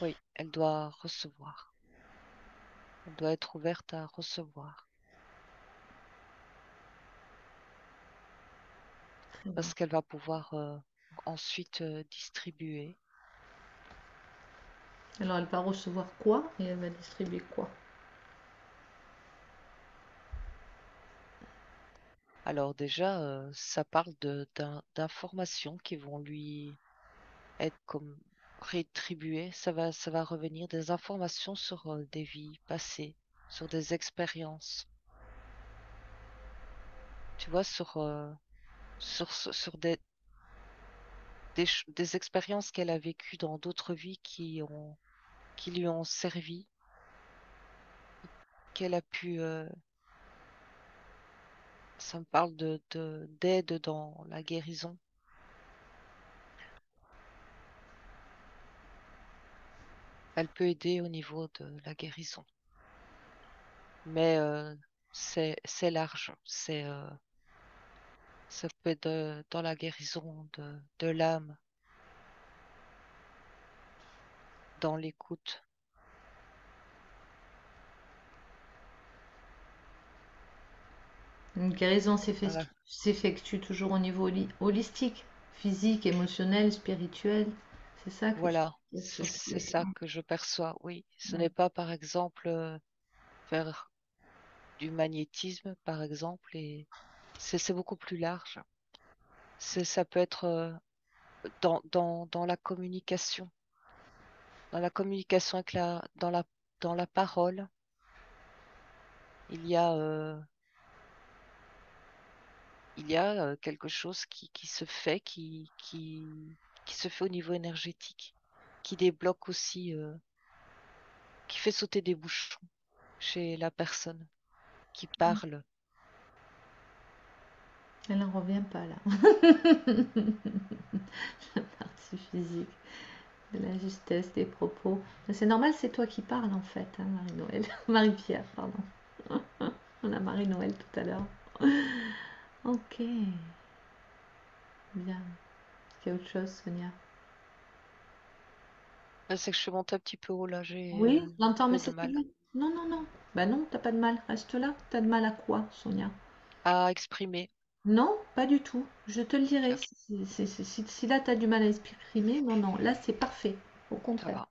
oui, elle doit recevoir. Elle doit être ouverte à recevoir. Très bien. Parce qu'elle va pouvoir ensuite distribuer. Alors elle va recevoir quoi et elle va distribuer quoi? Alors déjà, ça parle d'informations qui vont lui être comme rétribuées. Ça va revenir des informations sur des vies passées, sur des expériences. Tu vois, sur des expériences qu'elle a vécues dans d'autres vies qui lui ont servi, qu'elle a pu. Ça me parle d'aide dans la guérison. Elle peut aider au niveau de la guérison. Mais c'est large. Ça peut être dans la guérison de l'âme, dans l'écoute. Une guérison Voilà, s'effectue toujours au niveau holistique, physique, émotionnel, spirituel. C'est ça que tu voilà, veux dire sur tous c'est les ça plans. que je perçois. Oui, ce Ouais. n'est pas par exemple faire du magnétisme, par exemple, et c'est beaucoup plus large. Ça peut être dans la communication avec dans la parole. Il y a quelque chose qui se fait, qui se fait au niveau énergétique, qui débloque aussi, qui fait sauter des bouchons chez la personne qui parle. Elle n'en revient pas là. La partie physique, de la justesse des propos. C'est normal, c'est toi qui parles en fait, hein, Marie-Noël. Marie-Pierre, pardon. On a Marie-Noël tout à l'heure. Ok, bien. Est-ce qu'il y a autre chose, Sonia? C'est que je suis montée un petit peu haut là, j'ai Oui, un j'entends, mais peu de c'est pas mal grave. Non, non, non. Bah non, t'as pas de mal. Reste là. T'as de mal à quoi, Sonia? à exprimer. Non, pas du tout. Je te le dirai. Ok, Si là, t'as du mal à exprimer, non, non. Là, c'est parfait. Au ça contraire. va.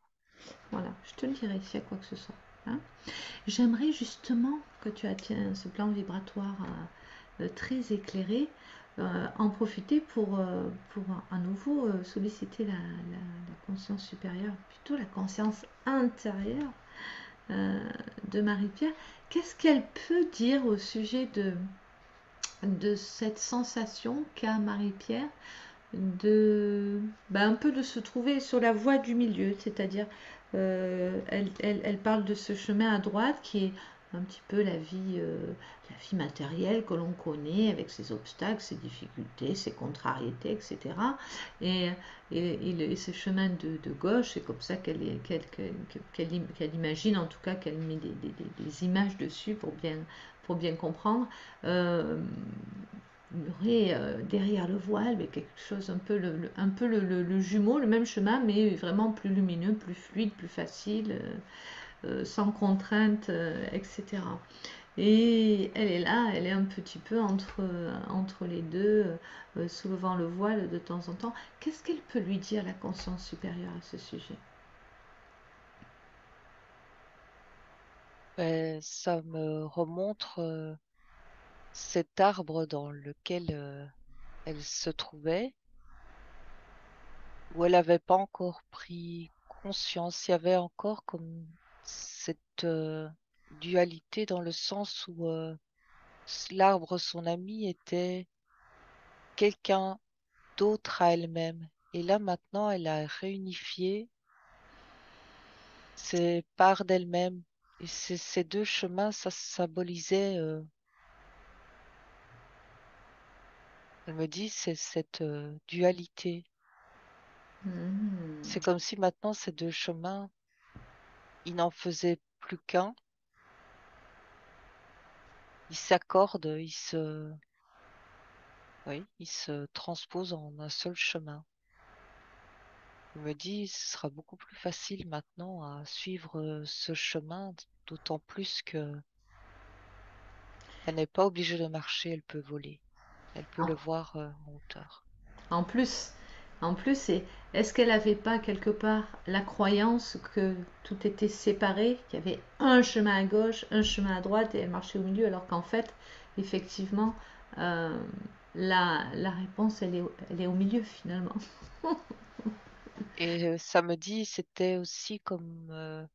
Voilà, je te le dirai s'il y a quoi que ce soit. Hein. J'aimerais justement que tu attiens ce plan vibratoire très éclairé, en profiter pour à nouveau solliciter la conscience supérieure, plutôt la conscience intérieure euh, de Marie-Pierre. Qu'est-ce qu'elle peut dire au sujet de cette sensation qu'a Marie-Pierre un peu de se trouver sur la voie du milieu, c'est-à-dire elle parle de ce chemin à droite qui est un petit peu la vie matérielle que l'on connaît avec ses obstacles, ses difficultés, ses contrariétés, etc. Et, et ce chemin de gauche, c'est comme ça qu'elle imagine, en tout cas qu'elle met des images dessus pour bien comprendre. Euh, il y aurait derrière le voile mais quelque chose un peu le jumeau, le même chemin, mais vraiment plus lumineux, plus fluide, plus facile. sans contrainte, etc. Et elle est là, elle est un petit peu entre les deux, soulevant le voile de temps en temps. Qu'est-ce qu'elle peut lui dire, la conscience supérieure, à ce sujet? Ben, ça me remontre cet arbre dans lequel elle se trouvait, où elle n'avait pas encore pris conscience. Il y avait encore comme cette dualité dans le sens où l'arbre, son ami, était quelqu'un d'autre à elle-même. Et là, maintenant, elle a réunifié ces parts d'elle-même. Et ces deux chemins, ça symbolisait, elle me dit, c'est cette dualité. Hmm. C'est comme si maintenant, ces deux chemins, ils n'en faisaient plus qu'un. Ils s'accordent, oui, ils se transposent en un seul chemin. Elle me dit, ce sera beaucoup plus facile maintenant à suivre ce chemin, d'autant plus que elle n'est pas obligée de marcher, elle peut voler. Elle peut En, le voir en hauteur. en plus, est-ce qu'elle n'avait pas quelque part la croyance que tout était séparé, qu'il y avait un chemin à gauche, un chemin à droite et elle marchait au milieu, alors qu'en fait, effectivement, euh, la réponse, elle est au milieu finalement. Et ça me dit, c'était aussi comme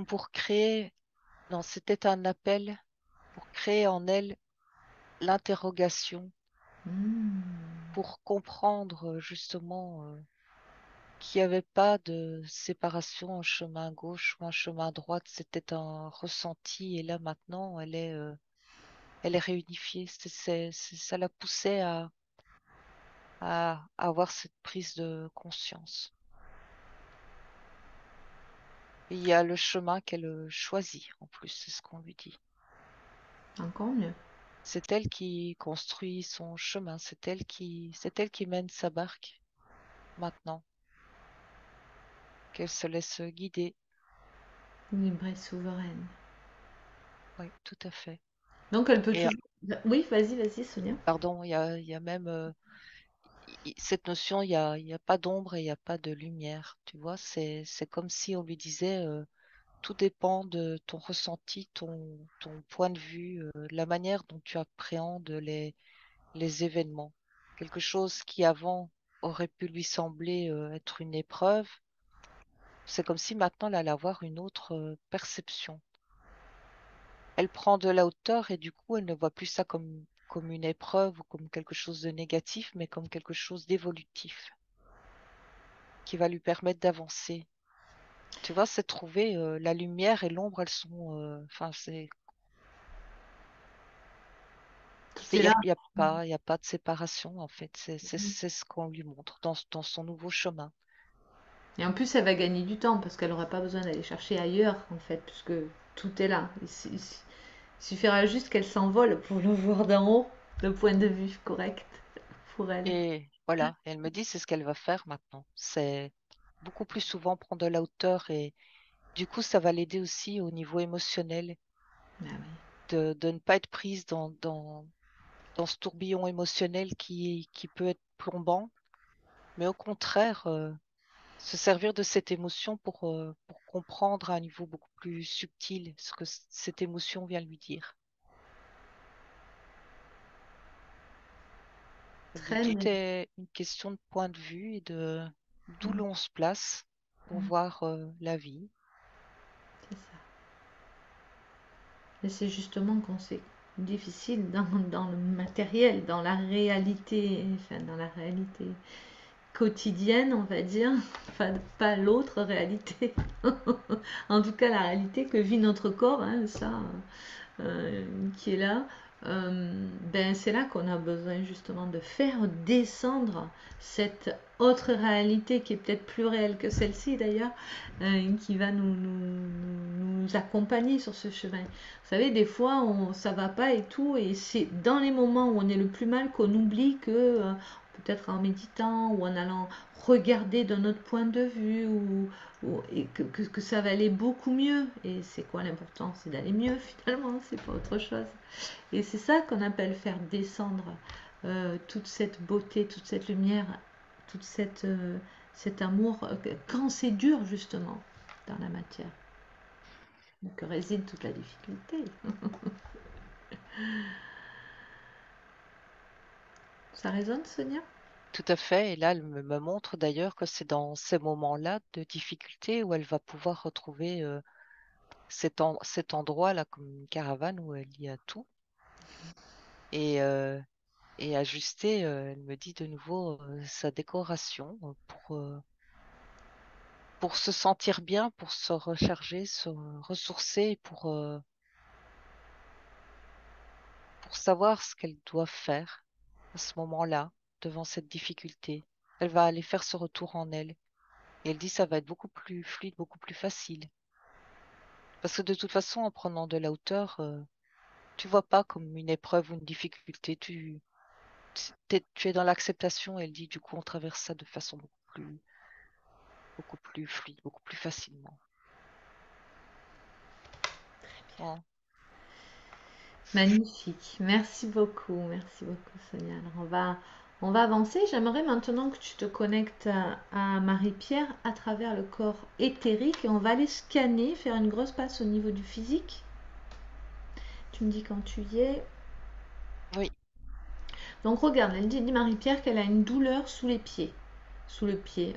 pour créer, non, c'était un appel pour créer en elle l'interrogation, Hmm. pour comprendre justement qu'il n'y avait pas de séparation en chemin gauche ou un chemin droite, c'était un ressenti et là maintenant elle est réunifiée. Ça la poussait à avoir cette prise de conscience. Et il y a le chemin qu'elle choisit en plus, c'est ce qu'on lui dit. Encore mieux. C'est elle qui construit son chemin, c'est elle qui mène sa barque maintenant, qu'elle se laisse guider. Libre et souveraine. Oui, tout à fait. Donc elle peut Et toujours. Oui, vas-y, Sonia. pardon, il y a même cette notion, il y a pas d'ombre et il n'y a pas de lumière. Tu vois, c'est comme si on lui disait, tout dépend de ton ressenti, ton point de vue, la manière dont tu appréhendes les événements. Quelque chose qui avant aurait pu lui sembler être une épreuve, c'est comme si maintenant elle allait avoir une autre perception. Elle prend de la hauteur et du coup elle ne voit plus ça comme une épreuve ou comme quelque chose de négatif, mais comme quelque chose d'évolutif qui va lui permettre d'avancer. Tu vois, c'est trouver la lumière et l'ombre, elles sont, enfin, Tout il est y a, là. il y a pas, il y a pas de séparation en fait. C'est ce qu'on lui montre dans son nouveau chemin. Et en plus, elle va gagner du temps parce qu'elle n'aura pas besoin d'aller chercher ailleurs, en fait, puisque tout est là. Il suffira juste qu'elle s'envole pour le voir d'en haut, le point de vue correct pour elle. Et voilà, et elle me dit c'est ce qu'elle va faire maintenant. C'est beaucoup plus souvent prendre de la hauteur et du coup ça va l'aider aussi au niveau émotionnel Ah oui. de ne pas être prise dans ce tourbillon émotionnel qui peut être plombant, mais au contraire se servir de cette émotion pour comprendre à un niveau beaucoup plus subtil ce que cette émotion vient lui dire. Elle dit Très tout bien. est une question de point de vue et de d'où l'on se place pour voir la vie. C'est ça. Et c'est justement quand c'est difficile dans le matériel, dans la réalité, enfin dans la réalité quotidienne, on va dire, enfin pas l'autre réalité, en tout cas la réalité que vit notre corps, hein, ça, euh, qui est là, ben c'est là qu'on a besoin justement de faire descendre cette autre réalité qui est peut-être plus réelle que celle-ci d'ailleurs, qui va nous accompagner sur ce chemin. Vous savez, des fois, ça va pas et tout, et c'est dans les moments où on est le plus mal qu'on oublie que peut-être en méditant ou en allant regarder d'un autre point de vue et que ça va aller beaucoup mieux. Et c'est quoi l'important? C'est d'aller mieux finalement, c'est pas autre chose. Et c'est ça qu'on appelle faire descendre toute cette beauté, toute cette lumière, toute cet amour quand c'est dur justement dans la matière. Donc réside toute la difficulté. Ça résonne, Sonia? Tout à fait. Et là, elle me montre d'ailleurs que c'est dans ces moments-là de difficulté où elle va pouvoir retrouver cet endroit-là comme une caravane où elle y a tout. Et, euh, et ajuster, elle me dit de nouveau, sa décoration pour se sentir bien, pour se recharger, se ressourcer, pour savoir ce qu'elle doit faire à ce moment-là, devant cette difficulté. Elle va aller faire ce retour en elle. Et elle dit ça va être beaucoup plus fluide, beaucoup plus facile. Parce que de toute façon, en prenant de la hauteur, tu vois pas comme une épreuve ou une difficulté. Tu es dans l'acceptation. Elle dit du coup, on traverse ça de façon beaucoup plus fluide, beaucoup plus facilement. Oh, Magnifique. Merci beaucoup, Sonia. Alors on va avancer. J'aimerais maintenant que tu te connectes à Marie-Pierre à travers le corps éthérique et on va aller scanner, faire une grosse passe au niveau du physique. Tu me dis quand tu y es. oui, Donc regarde, elle dit Marie-Pierre qu'elle a une douleur sous les pieds. Sous le pied,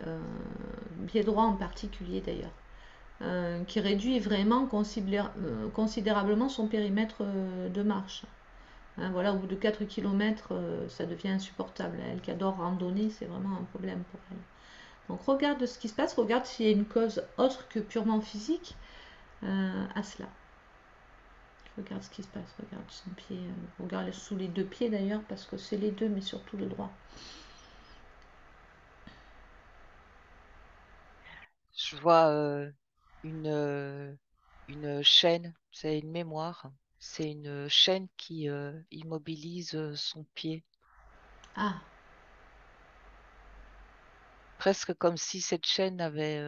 pied droit en particulier d'ailleurs. Qui réduit vraiment considérablement son périmètre de marche. Hein, voilà, au bout de 4 km, ça devient insupportable. Elle qui adore randonner, c'est vraiment un problème pour elle. Donc regarde ce qui se passe, regarde s'il y a une cause autre que purement physique à cela. Regarde ce qui se passe, regarde son pied, regarde sous les deux pieds d'ailleurs, parce que c'est les deux, mais surtout le droit. je vois une, euh, une chaîne, c'est une mémoire. C'est une chaîne qui immobilise son pied, Ah, presque comme si cette chaîne avait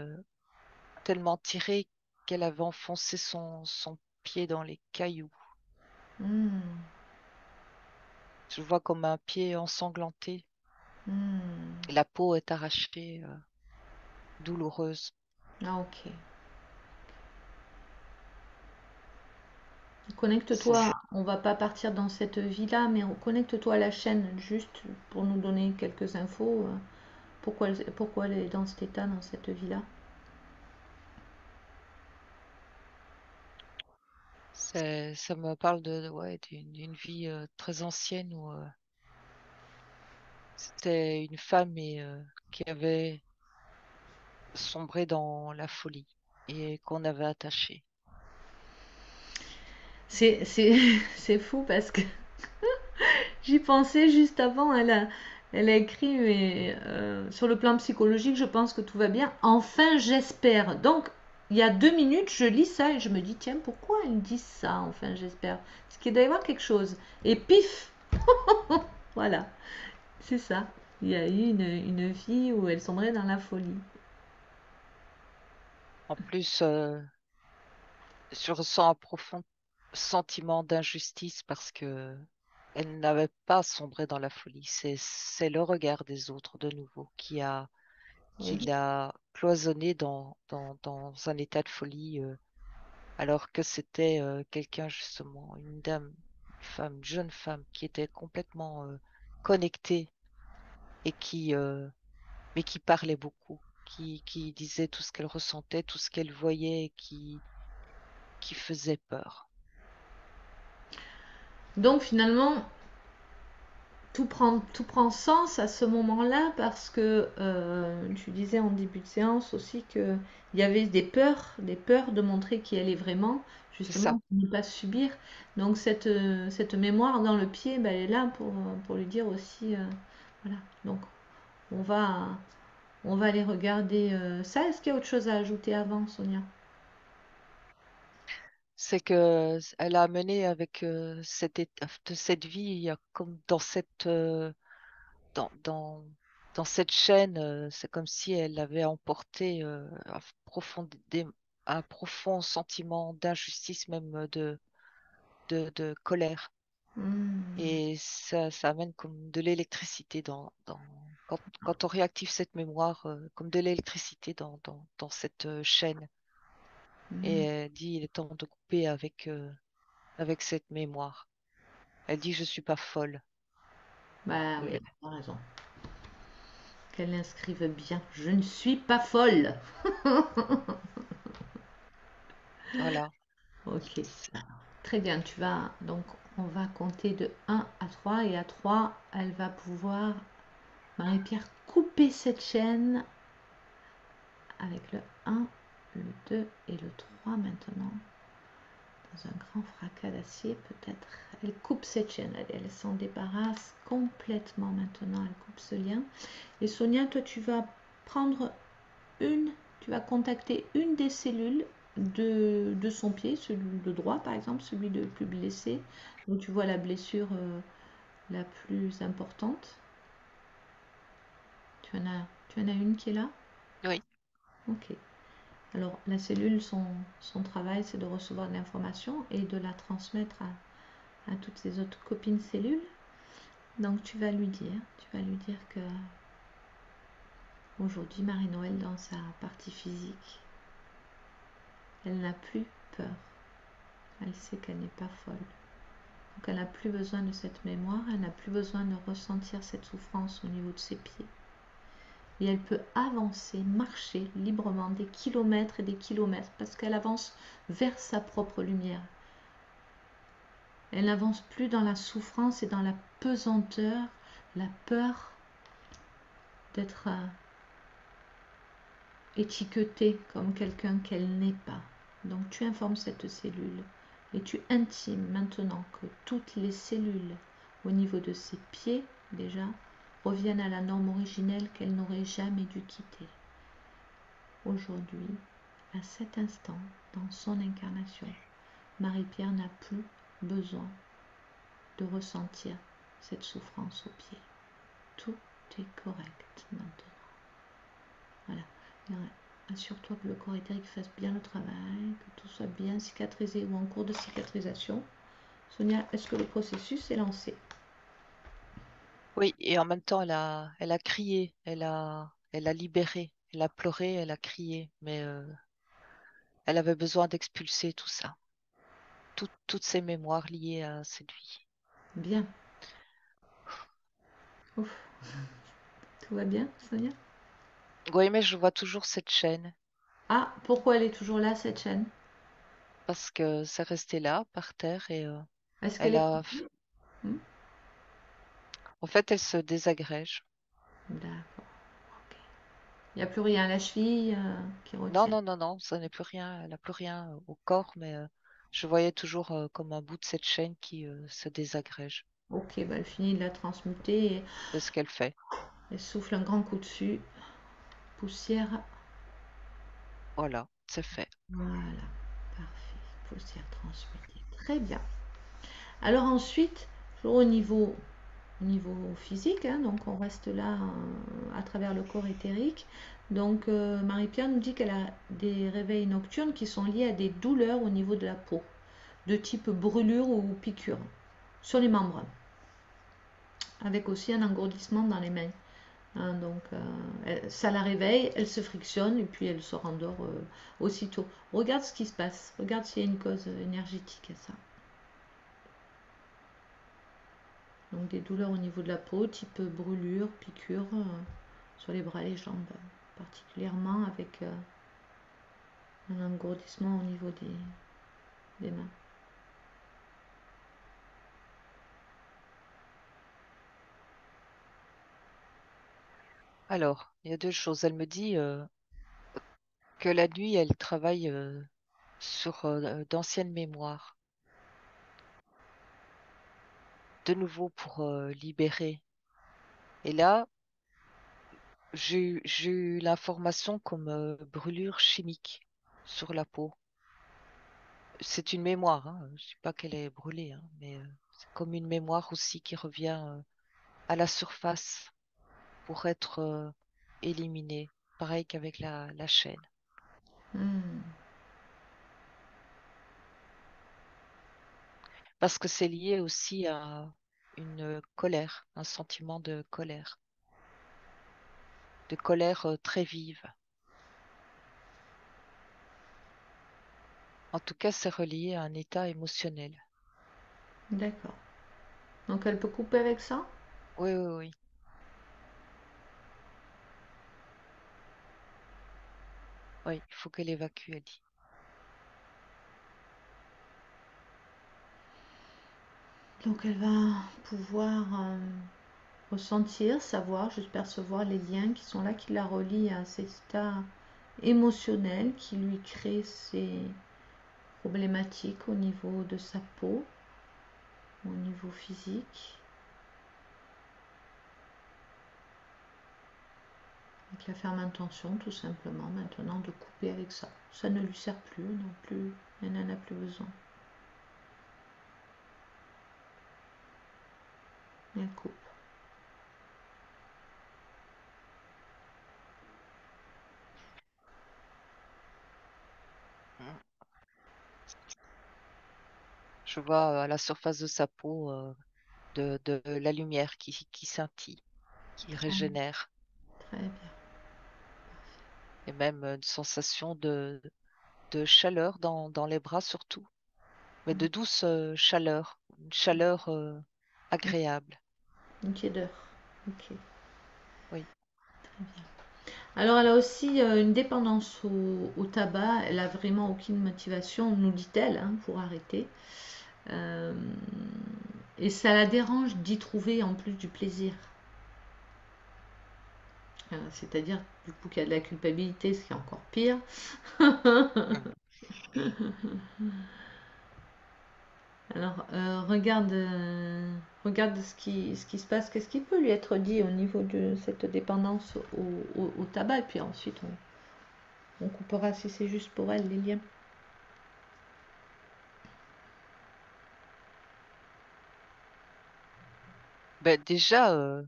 tellement tiré qu'elle avait enfoncé son pied dans les cailloux. hmm, Je le vois comme un pied ensanglanté. hmm. Et la peau est arrachée, douloureuse. Ah, ok. C'est Connecte-toi, on va pas partir dans cette vie-là, mais connecte-toi à la chaîne, juste pour nous donner quelques infos. Pourquoi elle est dans cet état, dans cette vie-là. ça me parle ouais, d'une vie très ancienne où c'était une femme qui avait sombré dans la folie et qu'on avait attachée. C'est fou parce que j'y pensais juste avant. Elle a écrit, mais sur le plan psychologique, je pense que tout va bien. Enfin, j'espère. Donc, il y a 2 minutes, je lis ça et je me dis, tiens, pourquoi elle dit ça? Enfin, j'espère. Parce qu'il doit y avoir quelque chose. Et pif, voilà, c'est ça. Il y a eu une vie où elle sombrait dans la folie. En plus, je ressens un profond sentiment d'injustice parce que elle n'avait pas sombré dans la folie. C'est le regard des autres de nouveau qui Oui. l'a cloisonné dans un état de folie, alors que c'était quelqu'un justement, une dame, une femme, une jeune femme qui était complètement connectée et mais qui parlait beaucoup, qui disait tout ce qu'elle ressentait, tout ce qu'elle voyait, et qui faisait peur. Donc, finalement, tout prend sens à ce moment-là parce que tu disais en début de séance aussi qu'il y avait des peurs de montrer qui elle est vraiment, C'est ça. justement, pour ne pas subir. Donc cette mémoire dans le pied, ben, elle est là pour lui dire aussi, voilà. Donc on va, on va aller regarder ça. Est-ce qu'il y a autre chose à ajouter avant, Sonia? C'est que elle a mené avec cette vie, il y a comme dans, dans, dans cette chaîne, c'est comme si elle avait emporté un profond sentiment d'injustice, même de colère. Hmm. Et ça amène comme de l'électricité quand on réactive cette mémoire, comme de l'électricité dans cette chaîne. Et Hmm. elle dit, il est temps de couper avec cette mémoire. Elle dit, je suis pas folle. Bah oui, Le- elle a raison. Qu'elle l'inscrive bien. Je ne suis pas folle. Voilà. Ok. C'est- Très bien, tu vas donc on va compter de 1 à 3 et à 3, elle va pouvoir Marie-Pierre couper cette chaîne avec le 1, le 2 et le 3 maintenant. Dans un grand fracas d'acier, peut-être. Elle coupe cette chaîne, elle s'en débarrasse complètement maintenant, elle coupe ce lien. Et Sonia, toi tu vas prendre tu vas contacter une des cellules de son pied, celui de droit par exemple, celui de plus blessé, où tu vois la blessure la plus importante. Tu en as une qui est là. Oui, Ok. Alors la cellule, son travail, c'est de recevoir de l'information et de la transmettre à toutes ses autres copines cellules. Donc tu vas lui dire que aujourd'hui Marie-Noël dans sa partie physique, elle n'a plus peur. Elle sait qu'elle n'est pas folle. Donc elle n'a plus besoin de cette mémoire, elle n'a plus besoin de ressentir cette souffrance au niveau de ses pieds. Et elle peut avancer, marcher librement des kilomètres et des kilomètres parce qu'elle avance vers sa propre lumière. Elle n'avance plus dans la souffrance et dans la pesanteur, la peur d'être étiquetée comme quelqu'un qu'elle n'est pas. Donc tu informes cette cellule et tu intimes maintenant que toutes les cellules au niveau de ses pieds déjà reviennent à la norme originelle qu'elle n'aurait jamais dû quitter. Aujourd'hui, à cet instant, dans son incarnation, Marie-Pierre n'a plus besoin de ressentir cette souffrance au pied. Tout est correct maintenant. Voilà. Assure-toi que le corps éthérique fasse bien le travail, que tout soit bien cicatrisé ou en cours de cicatrisation. Sonia, est-ce que le processus est lancé? oui. Et en même temps, elle a crié, elle a libéré, elle a pleuré, elle a crié, mais elle avait besoin d'expulser tout ça, toutes ces mémoires liées à cette vie. Bien. Ouf. Tout va bien, Sonia? Oui, mais je vois toujours cette chaîne Ah, pourquoi elle est toujours là, cette chaîne? parce que c'est resté là, par terre, et Est-ce qu'elle elle est... a, Hmm. en fait, elle se désagrège. D'accord. Ok. Il n'y a plus rien à la cheville qui Non, retient. non, non, non, ça n'est plus rien, elle n'a plus rien au corps, mais je voyais toujours comme un bout de cette chaîne qui se désagrège. Ok, bah elle finit de la transmuter et C'est ce qu'elle fait. elle souffle un grand coup dessus. Poussière. Voilà, c'est fait. Voilà. Parfait. Poussière transmutée. Très bien. Alors ensuite, toujours au niveau physique, hein, donc on reste là à travers le corps éthérique. Donc Marie-Pierre nous dit qu'elle a des réveils nocturnes qui sont liés à des douleurs au niveau de la peau, de type brûlure ou piqûre, sur les membres, avec aussi un engourdissement dans les mains. Hein, donc ça la réveille, elle se frictionne et puis elle se rendort aussitôt. Regarde ce qui se passe, regarde s'il y a une cause énergétique à ça. Donc des douleurs au niveau de la peau, type brûlure, piqûre, sur les bras et les jambes, particulièrement avec un engourdissement au niveau des mains. Alors, il y a deux choses. Elle me dit que la nuit, elle travaille sur d'anciennes mémoires, de nouveau pour libérer. Et là, j'ai eu l'information comme brûlure chimique sur la peau. C'est une mémoire, hein. Je ne dis pas qu'elle est brûlée, hein, mais c'est comme une mémoire aussi qui revient à la surface. pour être éliminé. Pareil qu'avec la chaîne. Hmm. Parce que c'est lié aussi à une colère, un sentiment de colère très vive. En tout cas, c'est relié à un état émotionnel. D'accord. Donc elle peut couper avec ça? Oui, oui, oui. Oui, il faut qu'elle évacue, elle dit. Donc elle va pouvoir ressentir, savoir, juste percevoir les liens qui sont là, qui la relient à cet état émotionnel qui lui crée ces problématiques au niveau de sa peau, au niveau physique. Avec la ferme intention, tout simplement, maintenant de couper avec ça. Ça ne lui sert plus non plus, elle n'en a plus besoin. Et elle coupe. Mm. Je vois à la surface de sa peau de la lumière qui scintille, qui Très, régénère, très bien. et même une sensation de chaleur dans les bras surtout, mais de douce chaleur, une chaleur agréable. Une tiédeur. Ok. Oui. Alors elle a aussi une dépendance au tabac. Elle a vraiment aucune motivation, nous dit-elle, hein, pour arrêter. Euh, et ça la dérange d'y trouver en plus du plaisir. C'est-à-dire du coup qu'il y a de la culpabilité, ce qui est encore pire. Mm. Alors regarde ce qui se passe, qu'est-ce qui peut lui être dit au niveau de cette dépendance au tabac, et puis ensuite on coupera si c'est juste pour elle les liens. Ben, déjà,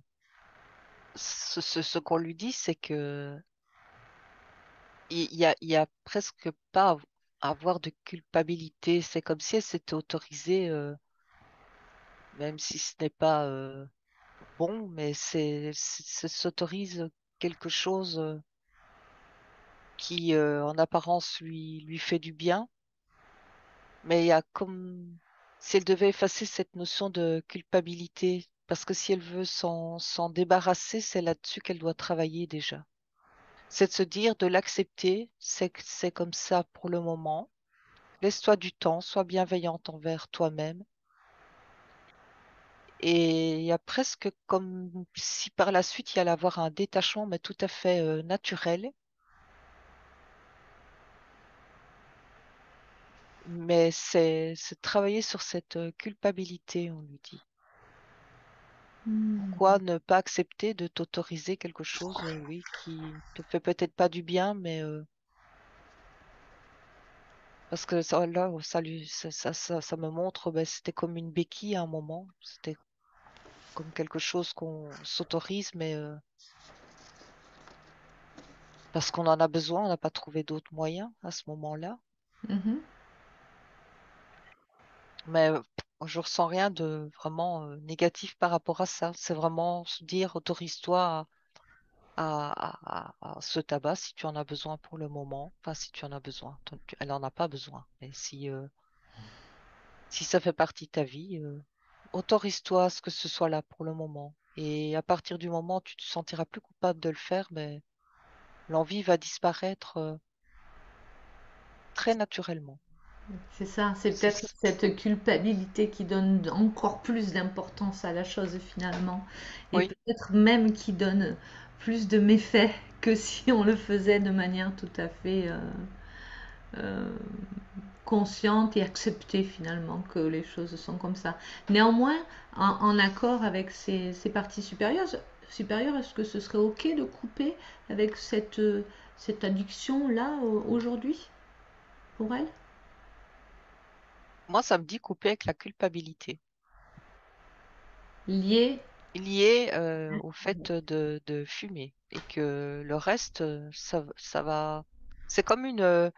ce qu'on lui dit, c'est que il y a presque pas à avoir de culpabilité. C'est comme si elle s'était autorisée, même si ce n'est pas bon, mais s'autorise quelque chose qui, en apparence, lui fait du bien. Mais il y a comme si elle devait effacer cette notion de culpabilité, parce que si elle veut s'en débarrasser, c'est là-dessus qu'elle doit travailler déjà. C'est de se dire, de l'accepter, c'est comme ça pour le moment. Laisse-toi du temps, sois bienveillante envers toi-même. Et il y a presque comme si par la suite il y allait avoir un détachement, mais tout à fait naturel. Mais c'est travailler sur cette culpabilité, on lui dit. Hmm. Pourquoi ne pas accepter de t'autoriser quelque chose, oui, qui te fait peut-être pas du bien, mais parce que ça, là, ça me montre, ben, c'était comme une béquille à un moment. C'était comme quelque chose qu'on s'autorise, mais parce qu'on en a besoin, on n'a pas trouvé d'autres moyens à ce moment-là. Mhm. Mais je ressens rien de vraiment négatif par rapport à ça. C'est vraiment se dire, autorise-toi à ce tabac si tu en as besoin pour le moment. Enfin, si tu en as besoin. Elle n'en a pas besoin. Mais si ça fait partie de ta vie, autorise-toi à ce que ce soit là pour le moment. Et à partir du moment où tu te sentiras plus coupable de le faire, mais l'envie va disparaître très naturellement. C'est ça, c'est C'est peut-être cette culpabilité qui donne encore plus d'importance à la chose finalement, et Oui, peut-être même qui donne plus de méfaits que si on le faisait de manière tout à fait euh, consciente et accepter finalement que les choses sont comme ça. Néanmoins, en accord avec ces parties supérieures, est-ce que ce serait ok de couper avec cette addiction-là aujourd'hui pour elle? moi, ça me dit couper avec la culpabilité. Liée lié au fait de fumer et que le reste, ça va. C'est comme une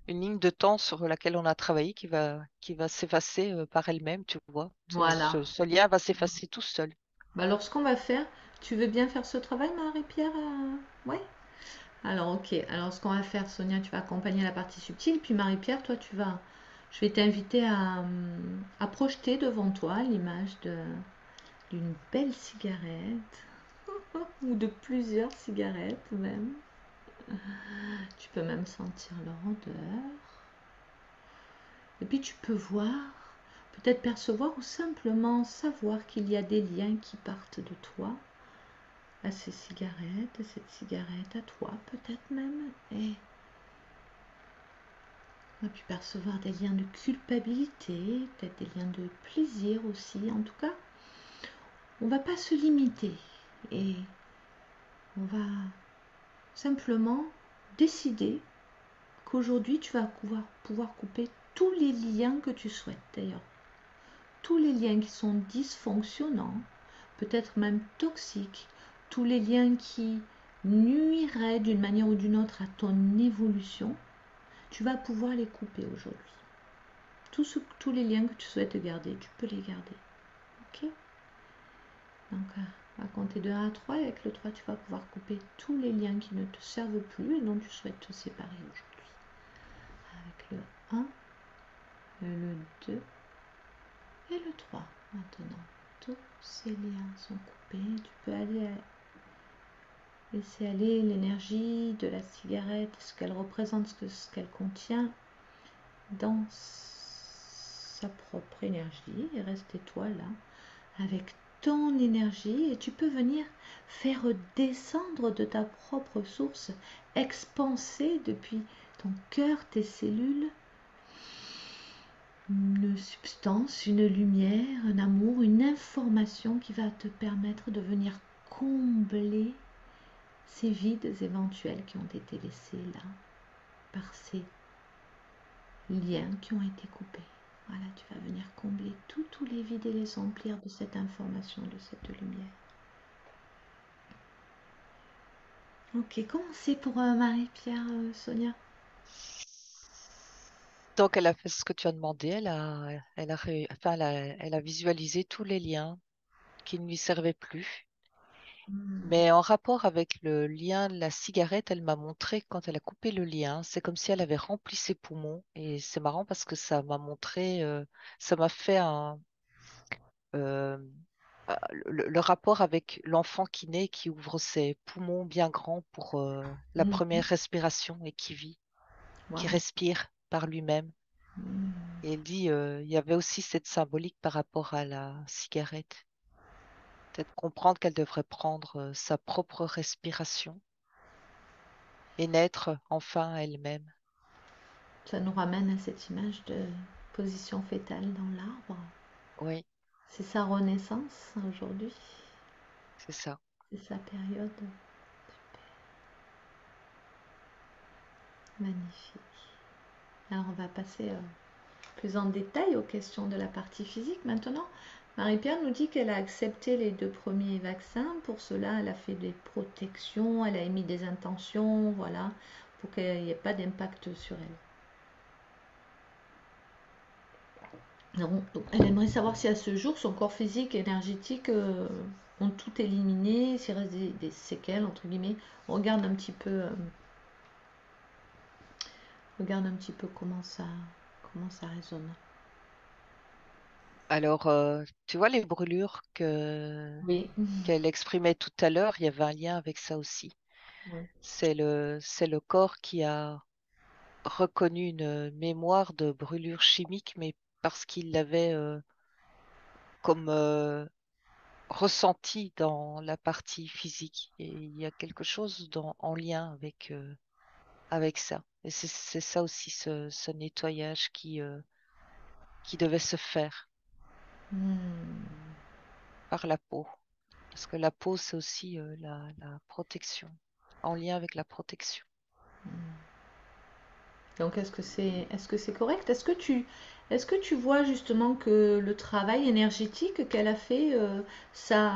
ligne de temps sur laquelle on a travaillé qui va s'effacer par elle-même, tu vois. Voilà. Ce lien va s'effacer tout seul. Bah alors, ce qu'on va faire, tu veux bien faire ce travail, Marie-Pierre? Ouais. Alors, ok. Alors, ce qu'on va faire, Sonia, tu vas accompagner la partie subtile, puis Marie-Pierre, toi, je vais t'inviter à projeter devant toi l'image d'une belle cigarette, ou de plusieurs cigarettes même. Tu peux même sentir leur odeur. Et puis tu peux voir, peut-être percevoir ou simplement savoir qu'il y a des liens qui partent de toi à ces cigarettes, à cette cigarette, à toi peut-être même. Et tu peux percevoir des liens de culpabilité, peut-être des liens de plaisir aussi. En tout cas, on ne va pas se limiter et on va simplement décider qu'aujourd'hui tu vas pouvoir couper tous les liens que tu souhaites d'ailleurs. Tous les liens qui sont dysfonctionnants, peut-être même toxiques, tous les liens qui nuiraient d'une manière ou d'une autre à ton évolution, tu vas pouvoir les couper aujourd'hui. Tous les liens que tu souhaites garder, tu peux les garder. Ok. Donc, on va compter de 1 à 3 et avec le 3, tu vas pouvoir couper tous les liens qui ne te servent plus et dont tu souhaites te séparer aujourd'hui. Avec le 1, le 2 et le 3. Maintenant, tous ces liens sont coupés. Tu peux aller laisser aller l'énergie de la cigarette, ce qu'elle représente, ce qu'elle contient, dans sa propre énergie. Et restez toi là, avec ton énergie. Et tu peux venir faire descendre de ta propre source, expanser depuis ton cœur, tes cellules, une substance, une lumière, un amour, une information qui va te permettre de venir combler ces vides éventuels qui ont été laissés là par ces liens qui ont été coupés. Voilà, tu vas venir combler tous les vides et les emplir de cette information, de cette lumière. Ok, comment c'est pour Marie-Pierre, Sonia? Donc, elle a fait ce que tu as demandé. Enfin, elle a visualisé tous les liens qui ne lui servaient plus. Mais en rapport avec le lien de la cigarette, elle m'a montré que quand elle a coupé le lien, c'est comme si elle avait rempli ses poumons. Et c'est marrant parce que ça m'a montré, ça m'a fait euh, le rapport avec l'enfant qui naît, qui ouvre ses poumons bien grands pour la première respiration et qui vit, qui Waouh. respire par lui-même. Et elle dit, il y avait aussi cette symbolique par rapport à la cigarette. Peut-être comprendre qu'elle devrait prendre sa propre respiration et naître enfin elle-même. Ça nous ramène à cette image de position fétale dans l'arbre. Oui, C'est sa renaissance aujourd'hui. c'est ça. C'est sa période. Magnifique. Alors on va passer plus en détail aux questions de la partie physique maintenant. Marie-Pierre nous dit qu'elle a accepté les 2 premiers vaccins. Pour cela, elle a fait des protections, elle a émis des intentions, voilà, pour qu'il n'y ait pas d'impact sur elle. Donc, elle aimerait savoir si à ce jour, son corps physique et énergétique ont tout éliminé, s'il reste des séquelles, entre guillemets. On regarde un petit peu comment ça résonne. Alors, tu vois les brûlures Oui. qu'elle exprimait tout à l'heure, il y avait un lien avec ça aussi. Oui. C'est le corps qui a reconnu une mémoire de brûlure chimique, mais parce qu'il l'avait comme ressenti dans la partie physique. Et il y a quelque chose en lien avec ça. Et c'est ça aussi, ce nettoyage qui devait se faire Hmm. par la peau. Parce que la peau, c'est aussi la protection, en lien avec la protection. Donc est-ce que c'est correct? Est-ce que tu vois justement que le travail énergétique qu'elle a fait, ça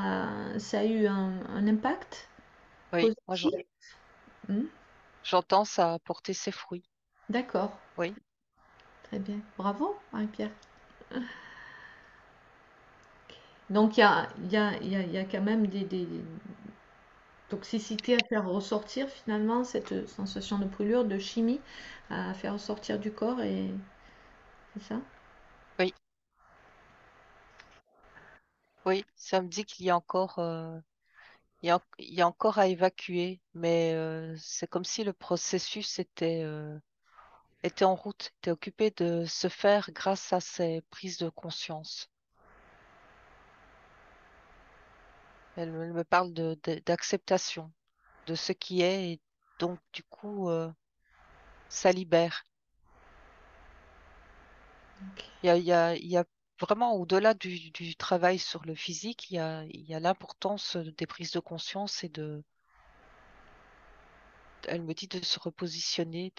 a eu un impact Oui, moi positif? Hmm. j'entends ça porter ses fruits. D'accord, Oui, très bien. Bravo, Marie-Pierre. Donc il y a quand même des toxicités à faire ressortir finalement, cette sensation de brûlure, de chimie à faire ressortir du corps et c'est ça? oui, oui. Ça me dit qu'il y a encore, il y a encore à évacuer, mais c'est comme si le processus était en route, était occupé de se faire grâce à ces prises de conscience. Elle me parle d'acceptation de ce qui est, et donc du coup, ça libère. Ok. Il y a vraiment, au-delà du travail sur le physique, il y a l'importance des prises de conscience et elle me dit de se repositionner,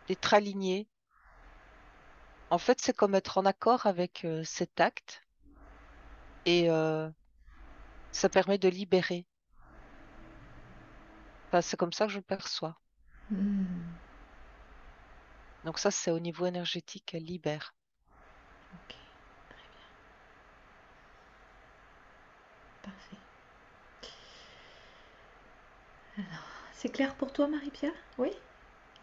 d'être aligné. En fait, c'est comme être en accord avec cet acte et ça permet de libérer. Enfin, c'est comme ça que je le perçois. Hmm, Donc ça, c'est au niveau énergétique, elle libère. ok, parfait. C'est clair pour toi, Marie-Pierre? Oui?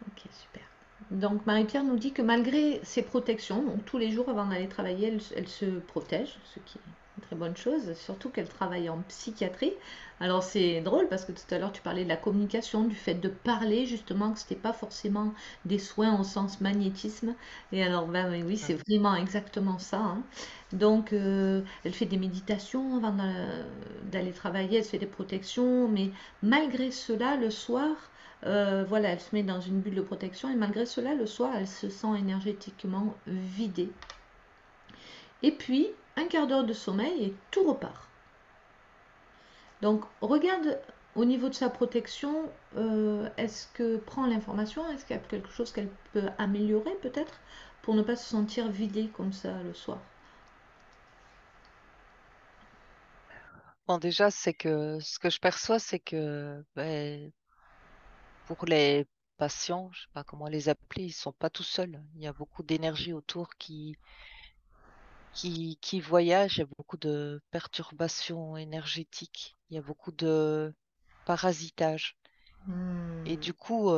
Ok, super. Donc Marie-Pierre nous dit que malgré ses protections, donc tous les jours avant d'aller travailler, elle se protège, ce qui est une très bonne chose, surtout qu'elle travaille en psychiatrie. Alors c'est drôle parce que tout à l'heure tu parlais de la communication, du fait de parler justement, que c'était pas forcément des soins au sens magnétisme. Et alors ben oui, oui, c'est Mm. vraiment exactement ça, hein. Donc elle fait des méditations avant d'aller travailler, elle se fait des protections, mais malgré cela, le soir, voilà, elle se met dans une bulle de protection et malgré cela, le soir, elle se sent énergétiquement vidée. Et puis, un quart d'heure de sommeil et tout repart. Donc, regarde au niveau de sa protection, est-ce que prend l'information, est-ce qu'il y a quelque chose qu'elle peut améliorer peut-être pour ne pas se sentir vidée comme ça le soir? Bon, déjà, c'est que ce que je perçois, c'est que ben, pour les patients, je sais pas comment les appeler, ils sont pas tout seuls. Il y a beaucoup d'énergie autour qui voyage, il y a beaucoup de perturbations énergétiques, il y a beaucoup de parasitage. Et Hmm, du coup,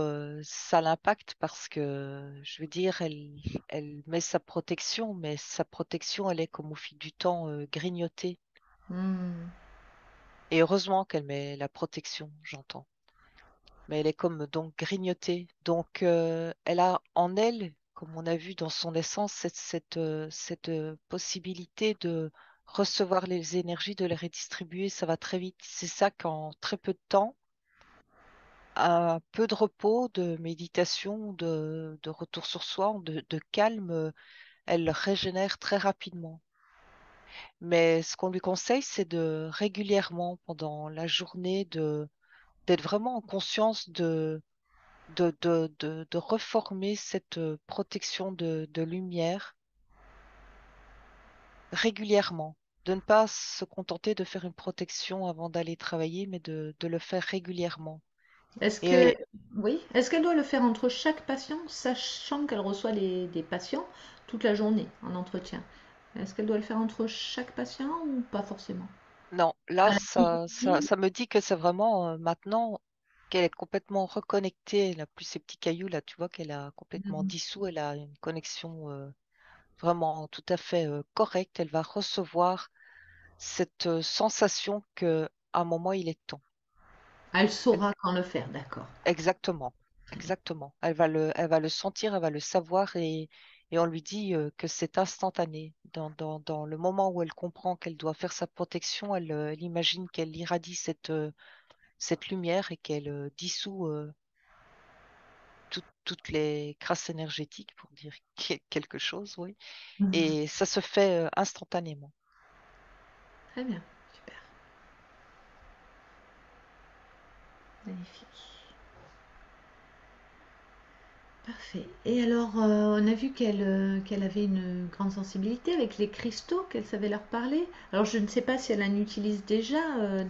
ça l'impacte parce que, je veux dire, elle met sa protection, mais sa protection, elle est comme au fil du temps grignotée. hmm, Et heureusement qu'elle met la protection, j'entends. Mais elle est comme donc grignotée. Donc, elle a en elle, comme on a vu dans son essence, cette possibilité de recevoir les énergies, de les redistribuer. Ça va très vite. C'est ça qu'en très peu de temps, un peu de repos, de méditation, de retour sur soi, de calme, elle régénère très rapidement. Mais ce qu'on lui conseille, c'est de régulièrement, pendant la journée, d'être vraiment en conscience de reformer cette protection de lumière régulièrement. De ne pas se contenter de faire une protection avant d'aller travailler, mais de le faire régulièrement. Est-ce que, Et oui, est-ce qu'elle doit le faire entre chaque patient, sachant qu'elle reçoit des patients toute la journée en entretien? Est-ce qu'elle doit le faire entre chaque patient ou pas forcément? non, là, À la limite, ça me dit que c'est vraiment maintenant qu'elle est complètement reconnectée. Elle n'a plus ces petits cailloux là, tu vois qu'elle a complètement mhm. dissous. Elle a une connexion vraiment tout à fait correcte. Elle va recevoir cette sensation que à un moment il est temps. Elle Elle- saura quand le faire, d'accord. exactement, Très bien. exactement. Elle va le sentir, elle va le savoir et on lui dit que c'est instantané. Dans le moment où elle comprend qu'elle doit faire sa protection, elle imagine qu'elle irradie cette lumière et qu'elle dissout toutes les crasses énergétiques, pour dire quelque chose, oui. Mhm. Et ça se fait instantanément. Très bien, super, magnifique. Parfait. Et alors, on a vu qu'elle avait une grande sensibilité avec les cristaux, qu'elle savait leur parler. Alors, je ne sais pas si elle en utilise déjà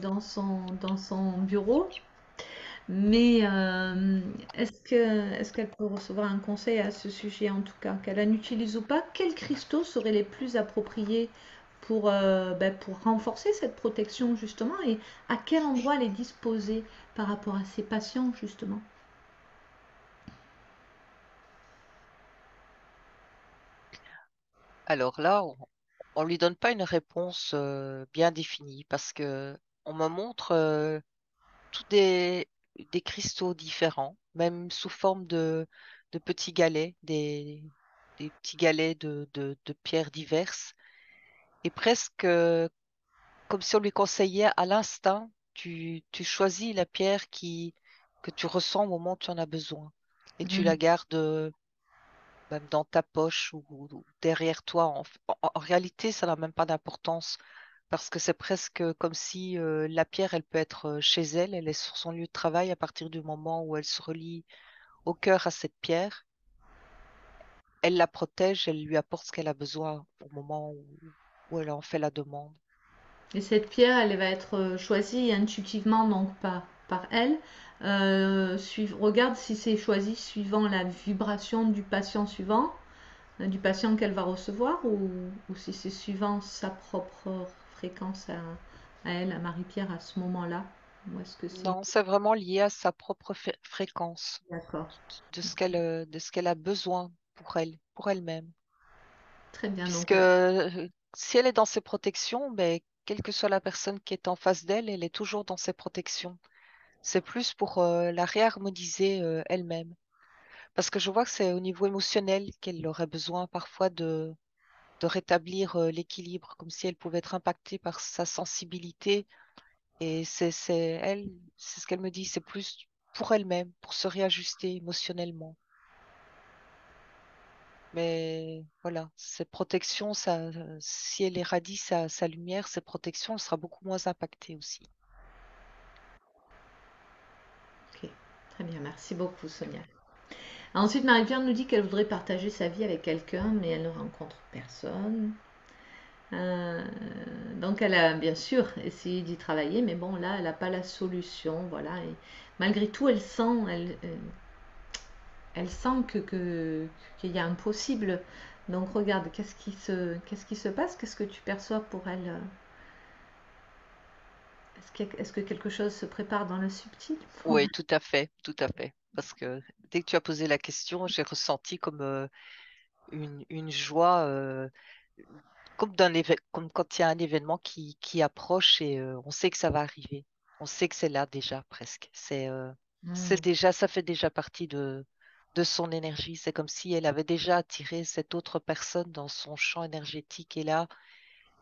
dans son bureau, mais est-ce qu'elle peut recevoir un conseil à ce sujet en tout cas, qu'elle en utilise ou pas? Quels cristaux seraient les plus appropriés pour renforcer cette protection justement et à quel endroit les disposer par rapport à ses patients justement? Alors là, on lui donne pas une réponse bien définie parce que on me montre tous des cristaux différents, même sous forme de petits galets, des petits galets de pierres diverses, et presque comme si on lui conseillait à l'instinct, tu choisis la pierre que tu ressens au moment où tu en as besoin, et tu la Mhm. gardes même dans ta poche ou derrière toi. En réalité, ça n'a même pas d'importance parce que c'est presque comme si la pierre, elle peut être chez elle, elle est sur son lieu de travail à partir du moment où elle se relie au cœur à cette pierre. Elle la protège, elle lui apporte ce qu'elle a besoin au moment où elle en fait la demande. Et cette pierre, elle va être choisie intuitivement donc par elle. Regarde si c'est choisi suivant la vibration du patient suivant, du patient qu'elle va recevoir, ou si c'est suivant sa propre fréquence à elle, à Marie-Pierre, à ce moment-là. Ou est-ce que c'est... Non, c'est vraiment lié à sa propre fréquence, D'accord. de ce qu'elle a besoin pour elle-même. Très bien. Puisque si elle est dans ses protections, ben, quelle que soit la personne qui est en face d'elle, elle est toujours dans ses protections. C'est plus pour la réharmoniser elle-même. Parce que je vois que c'est au niveau émotionnel qu'elle aurait besoin parfois de rétablir l'équilibre, comme si elle pouvait être impactée par sa sensibilité. Et c'est ce qu'elle me dit, c'est plus pour elle-même, pour se réajuster émotionnellement. Mais voilà, cette protection, ça, si elle irradie sa lumière, cette protection, elle sera beaucoup moins impactée aussi. Ok. Très bien. Merci beaucoup, Sonia. Ensuite, Marie-Pierre nous dit qu'elle voudrait partager sa vie avec quelqu'un, mais elle ne rencontre personne. Euh, donc elle a bien sûr essayé d'y travailler, mais bon là elle n'a pas la solution, voilà. Et malgré tout elle sent qu'il y a un possible. Donc regarde, qu'est-ce qui se passe, qu'est-ce que tu perçois pour elle? Est-ce que quelque chose se prépare dans le subtil pour Oui, tout à fait, tout à fait. Parce que dès que tu as posé la question, j'ai ressenti comme une joie, comme comme quand il y a un événement qui approche et on sait que ça va arriver. On sait que c'est là déjà presque. C'est elle? déjà, ça fait déjà partie de son énergie. C'est comme si elle avait déjà attiré cette autre personne dans son champ énergétique. Et là,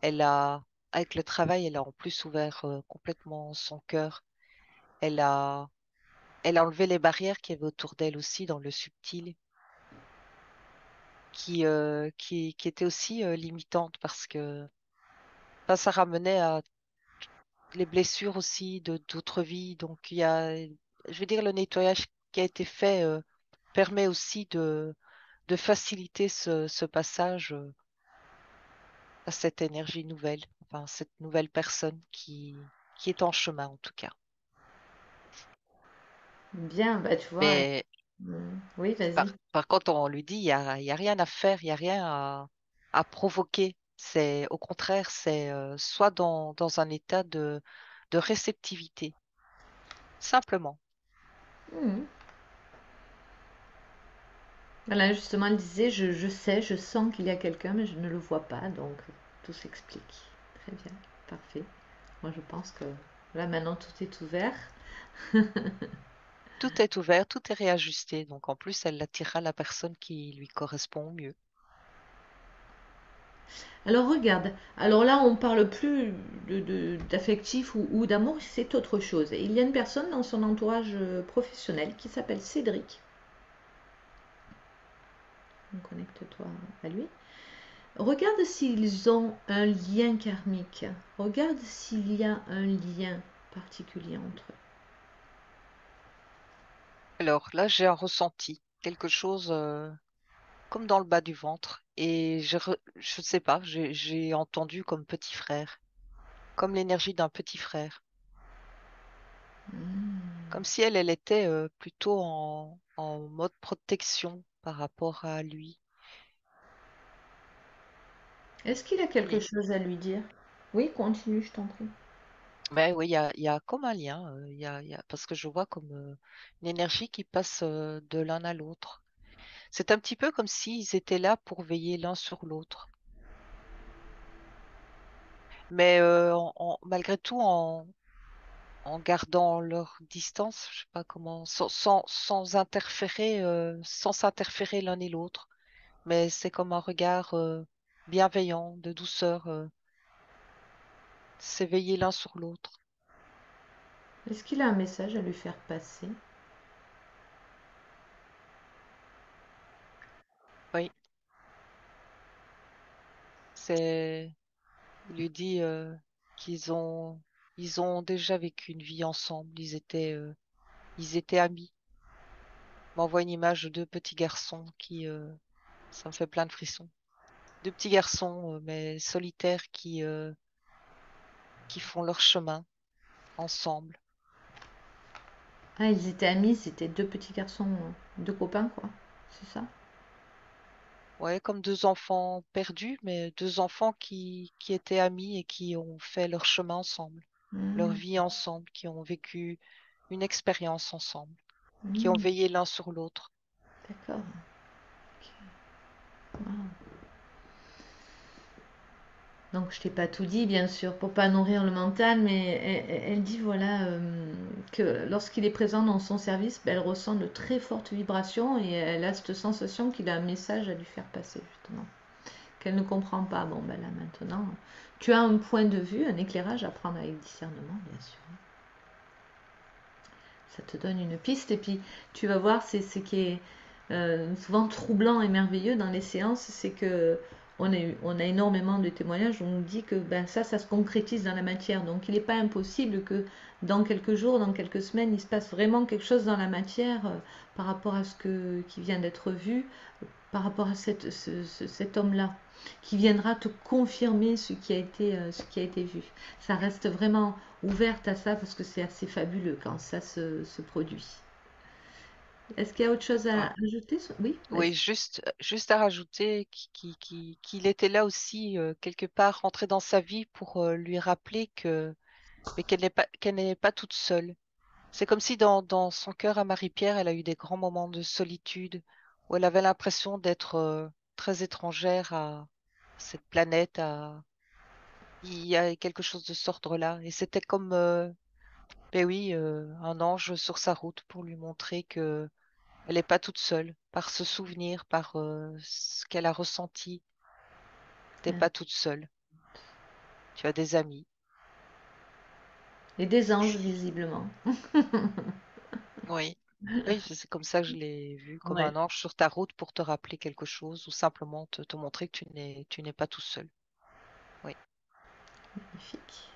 elle a, avec le travail, elle a en plus ouvert complètement son cœur. Elle a, elle a enlevé les barrières qu'il y avait autour d'elle aussi dans le subtil, qui étaient aussi limitantes parce que enfin, ça ramenait à les blessures aussi de d'autres vies. Donc il y a, je veux dire, le nettoyage qui a été fait permet aussi de faciliter ce passage à cette énergie nouvelle, enfin cette nouvelle personne qui est en chemin en tout cas. Bien, bah tu vois. Mais Oui, vas-y. par contre, on lui dit, il y a rien à faire, il y a rien à provoquer. C'est au contraire, c'est soit dans un état de réceptivité, simplement. Mhm. Voilà, justement, elle disait, je sais, je sens qu'il y a quelqu'un, mais je ne le vois pas, donc tout s'explique. Très bien, parfait. Moi, je pense que là, maintenant, tout est ouvert. Tout est ouvert, tout est réajusté. Donc en plus, elle attirera la personne qui lui correspond au mieux. Alors, regarde. Alors là, on parle plus d'affectif ou d'amour, c'est autre chose. Il y a une personne dans son entourage professionnel qui s'appelle Cédric. Connecte-toi à lui. Regarde s'ils ont un lien karmique. Regarde s'il y a un lien particulier entre eux. Alors là, j'ai un ressenti. quelque chose comme dans le bas du ventre. Et je sais pas, j'ai entendu comme petit frère, comme l'énergie d'un petit frère. Hmm. Comme si elle était plutôt en mode protection par rapport à lui. Est-ce qu'il a quelque Oui. chose à lui dire? Oui, continue, je t'en prie. Ben oui, il y a comme un lien, parce que je vois comme une énergie qui passe de l'un à l'autre. C'est un petit peu comme s'ils étaient là pour veiller l'un sur l'autre. Mais malgré tout, en gardant leur distance, je sais pas comment, sans interférer, sans s'interférer l'un et l'autre. Mais c'est comme un regard bienveillant, de douceur, s'éveiller l'un sur l'autre. Est-ce qu'il a un message à lui faire passer? Oui, c'est, il lui dit qu'ils ont, ils ont déjà vécu une vie ensemble. Ils étaient amis. Il m'envoie une image de deux petits garçons ça me fait plein de frissons. Deux petits garçons, mais solitaires, qui font leur chemin ensemble. Ah, ils étaient amis, c'était deux petits garçons, deux copains, quoi. C'est ça? Ouais, comme deux enfants perdus, mais deux enfants qui étaient amis et qui ont fait leur chemin ensemble, leur Hmm, vie ensemble, qui ont vécu une expérience ensemble, qui ont hmm, veillé l'un sur l'autre. d'accord. Ok. Wow. Donc je t'ai pas tout dit, bien sûr, pour pas nourrir le mental, mais elle dit voilà que lorsqu'il est présent dans son service, ben, elle ressent de très fortes vibrations et elle a cette sensation qu'il a un message à lui faire passer, justement, qu'elle ne comprend pas. Bon, ben là maintenant, tu as un point de vue, un éclairage à prendre avec discernement, bien sûr. Ça te donne une piste et puis tu vas voir, c'est ce qui est souvent troublant et merveilleux dans les séances, c'est que on a énormément de témoignages où on nous dit que ben, ça se concrétise dans la matière. Donc il n'est pas impossible que dans quelques jours, dans quelques semaines, il se passe vraiment quelque chose dans la matière par rapport à qui vient d'être vu, par rapport à cet homme-là, qui viendra te confirmer ce qui a été vu. Ça reste vraiment ouverte à ça parce que c'est assez fabuleux quand ça se produit. Est-ce qu'il y a autre chose à Ah. ajouter? Oui, vas-y. Oui, juste à rajouter qu'il était là aussi, quelque part, rentré dans sa vie pour lui rappeler mais qu'elle n'est pas toute seule. C'est comme si dans son cœur à Marie-Pierre, elle a eu des grands moments de solitude où elle avait l'impression d'être très étrangère à cette planète. Il y a quelque chose de cet ordre-là. Et c'était comme, ben oui, un ange sur sa route pour lui montrer que elle n'est pas toute seule. Par ce souvenir, par ce qu'elle a ressenti, t'es Ah. pas toute seule. Tu as des amis. Et des anges, visiblement. Oui. Oui, c'est comme ça que je l'ai vu, comme Ouais, un ange sur ta route pour te rappeler quelque chose ou simplement te montrer que tu n'es pas tout seul. Oui. magnifique.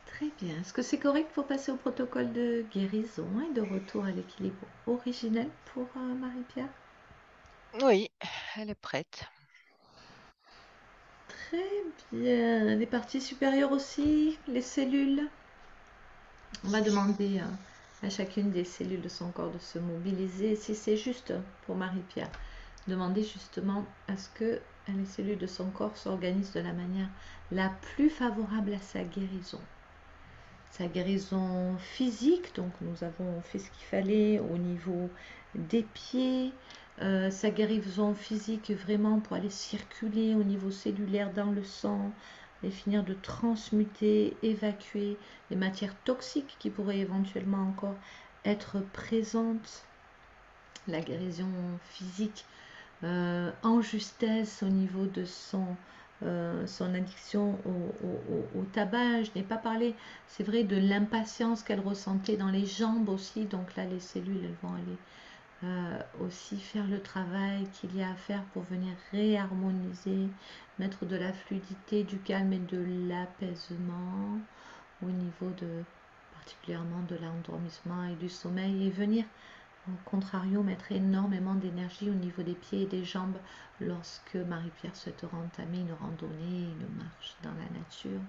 Très bien. Est-ce que c'est correct pour passer au protocole de guérison et de retour à l'équilibre originel pour Marie-Pierre? Oui, elle est prête. Très bien. Les parties supérieures aussi, les cellules. On va demander à chacune des cellules de son corps de se mobiliser. Si c'est juste pour Marie-Pierre, demander justement à ce que les cellules de son corps s'organisent de la manière la plus favorable à sa guérison. Sa guérison physique, donc nous avons fait ce qu'il fallait au niveau des pieds, sa guérison physique vraiment pour aller circuler au niveau cellulaire dans le sang et finir de transmuter, évacuer les matières toxiques qui pourraient éventuellement encore être présentes, la guérison physique en justesse au niveau de son addiction au tabac. Je n'ai pas parlé, c'est vrai, de l'impatience qu'elle ressentait dans les jambes aussi. Donc là, les cellules, elles vont aller aussi faire le travail qu'il y a à faire pour venir réharmoniser, mettre de la fluidité, du calme et de l'apaisement au niveau de particulièrement de l'endormissement et du sommeil et venir au contrario, mettre énormément d'énergie au niveau des pieds et des jambes lorsque Marie-Pierre souhaite entamer une randonnée, une marche dans la nature.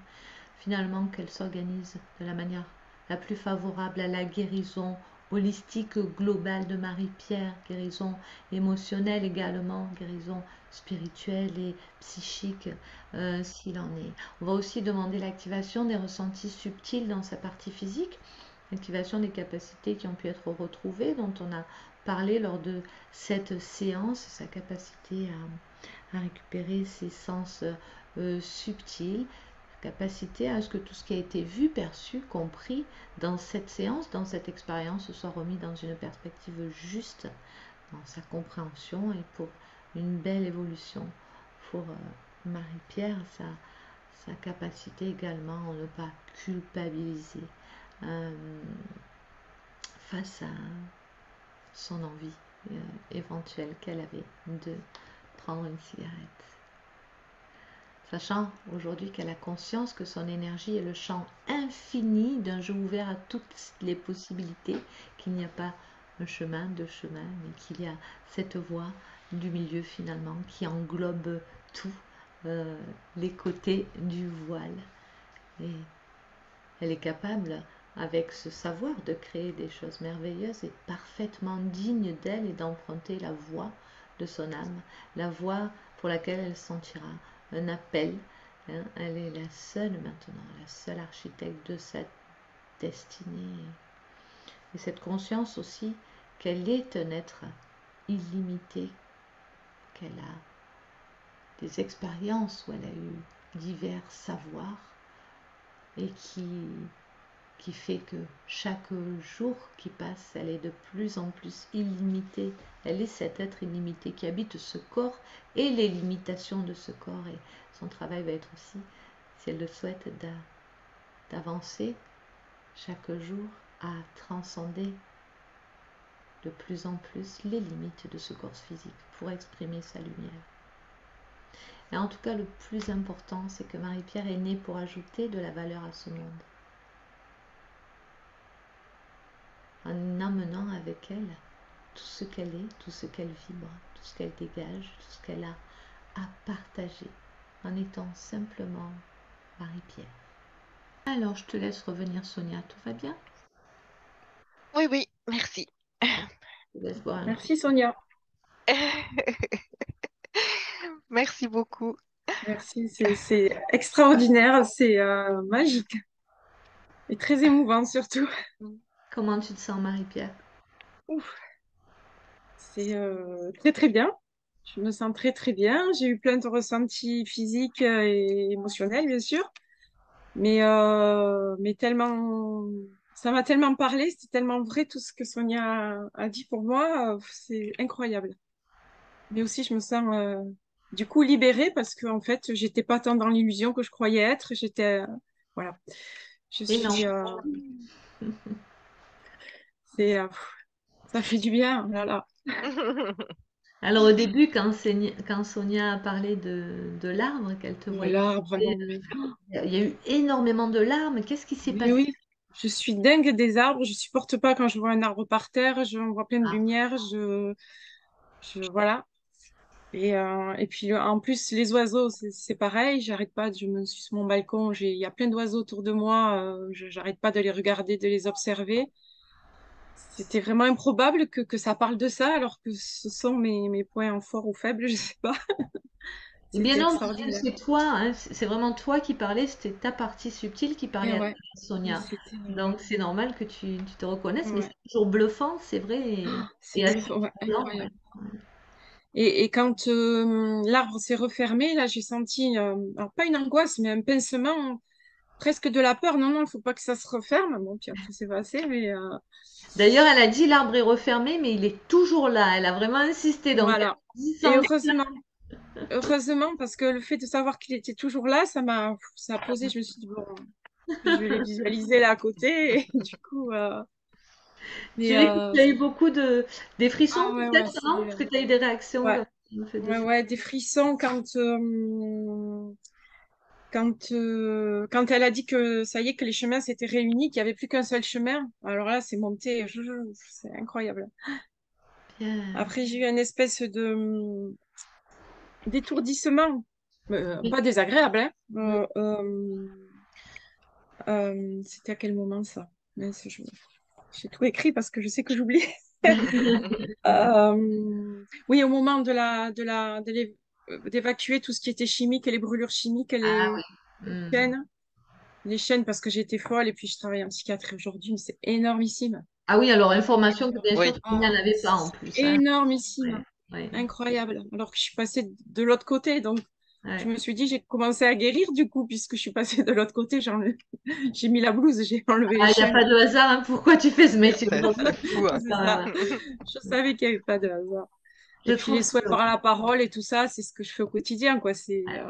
Finalement, qu'elle s'organise de la manière la plus favorable à la guérison holistique globale de Marie-Pierre, guérison émotionnelle également, guérison spirituelle et psychique s'il en est. On va aussi demander l'activation des ressentis subtils dans sa partie physique, l'activation des capacités qui ont pu être retrouvées, dont on a parlé lors de cette séance, sa capacité à récupérer ses sens subtils, capacité à ce que tout ce qui a été vu, perçu, compris dans cette séance, dans cette expérience, soit remis dans une perspective juste, dans sa compréhension et pour une belle évolution pour Marie-Pierre, sa capacité également à ne pas culpabiliser euh, face à son envie éventuelle qu'elle avait de prendre une cigarette. Sachant aujourd'hui qu'elle a conscience que son énergie est le champ infini d'un jeu ouvert à toutes les possibilités, qu'il n'y a pas un chemin, deux chemins, mais qu'il y a cette voie du milieu finalement qui englobe tout, les côtés du voile. Et elle est capable, avec ce savoir, de créer des choses merveilleuses et parfaitement digne d'elle et d'emprunter la voie de son âme, la voie pour laquelle elle sentira un appel. Elle est la seule maintenant, la seule architecte de sa destinée. Et cette conscience aussi qu'elle est un être illimité, qu'elle a des expériences où elle a eu divers savoirs et qui fait que chaque jour qui passe, elle est de plus en plus illimitée. Elle est cet être illimité qui habite ce corps et les limitations de ce corps. Et son travail va être aussi, si elle le souhaite, d'avancer chaque jour à transcender de plus en plus les limites de ce corps physique pour exprimer sa lumière. Et en tout cas, le plus important, c'est que Marie-Pierre est née pour ajouter de la valeur à ce monde, en amenant avec elle tout ce qu'elle est, tout ce qu'elle vibre, tout ce qu'elle dégage, tout ce qu'elle a à partager, en étant simplement Marie-Pierre. Alors, je te laisse revenir, Sonia. Tout va bien? Oui, oui, merci. Je te laisse boire un coup. Merci Sonia. Merci beaucoup. Merci, c'est extraordinaire, c'est magique et très émouvant surtout. Comment tu te sens, Marie-Pierre? Ouf, c'est très très bien. Je me sens très très bien. J'ai eu plein de ressentis physiques et émotionnels bien sûr, mais tellement, ça m'a tellement parlé, c'est tellement vrai tout ce que Sonia a dit pour moi, c'est incroyable. Mais aussi je me sens du coup libérée parce que en fait j'étais pas tant dans l'illusion que je croyais être. J'étais voilà. Je Et non. suis, c'est, ça fait du bien, oh là là. Alors au début, quand Sonia a parlé de l'arbre, qu'elle te voyait, Voilà, vraiment, mais il y a eu énormément de larmes. Qu'est-ce qui s'est oui, passé? oui. Je suis dingue des arbres. Je supporte pas quand je vois un arbre par terre. Je vois plein de Ah, lumière. Voilà. Et puis en plus, les oiseaux, c'est pareil. J'arrête pas. Je me suis sur mon balcon. Il y a plein d'oiseaux autour de moi. J'arrête pas de les regarder, de les observer. C'était vraiment improbable que ça parle de ça, alors que ce sont mes points forts ou faibles. Je sais pas. eh bien C'était non, extraordinaire. c'est toi, hein, c'est vraiment toi qui parlais, c'était ta partie subtile qui Et parlait à ouais. Et Sonia. c'était Donc c'est normal que tu te reconnaisses, mais ouais. c'est toujours bluffant, c'est vrai, et assez Ouais, troublant, ouais. incroyable. Et quand l'arbre s'est refermé, là, j'ai senti, alors pas une angoisse, mais un pincement, presque de la peur. Non, non, il faut pas que ça se referme. Bon, puis après, c'est passé, mais D'ailleurs, elle a dit l'arbre est refermé, mais il est toujours là. Elle a vraiment insisté, donc voilà. elle dit Et sans- heureusement, parce que le fait de savoir qu'il était toujours là, ça a posé. Je me suis dit, bon, je vais les visualiser là à côté. Et du coup, Tu mais dis que tu as eu beaucoup des frissons, ah ouais, ouais, peut-être, non? Parce que tu as eu des réactions ouais, comme le fait de ouais, ça. ouais, des frissons quand, quand elle a dit que ça y est, que les chemins s'étaient réunis, qu'il n'y avait plus qu'un seul chemin, alors là, c'est monté, c'est incroyable. Bien. Après, j'ai eu une espèce de d'étourdissement, pas désagréable, hein. C'était à quel moment ça? Mince, j'ai tout écrit parce que je sais que j'oublie. Oui, au moment d'évacuer tout ce qui était chimique et les brûlures chimiques et Ah oui. Hmm. chaînes, les chaînes parce que j'étais folle et puis je travaille en psychiatrie aujourd'hui, mais c'est énormissime. Ah oui, alors information que bien sûr Oui. tu n'y en Ah, avais pas en c'est plus, hein. énormissime, Ouais, ouais, incroyable. Alors que je suis passée de l'autre côté, donc je ouais. me suis dit, j'ai commencé à guérir du coup, puisque je suis passée de l'autre côté, j'ai mis la blouse, j'ai enlevé les Ah, il n'y a pas chaînes. de hasard, hein. Pourquoi tu fais ce métier aujourd'hui? C'est fou, hein. C'est Quand ça. même, hein. Je savais qu'il n'y avait pas de hasard. Je Et puis les trouve soins que par la parole et tout ça, c'est ce que je fais au quotidien, quoi. ouais,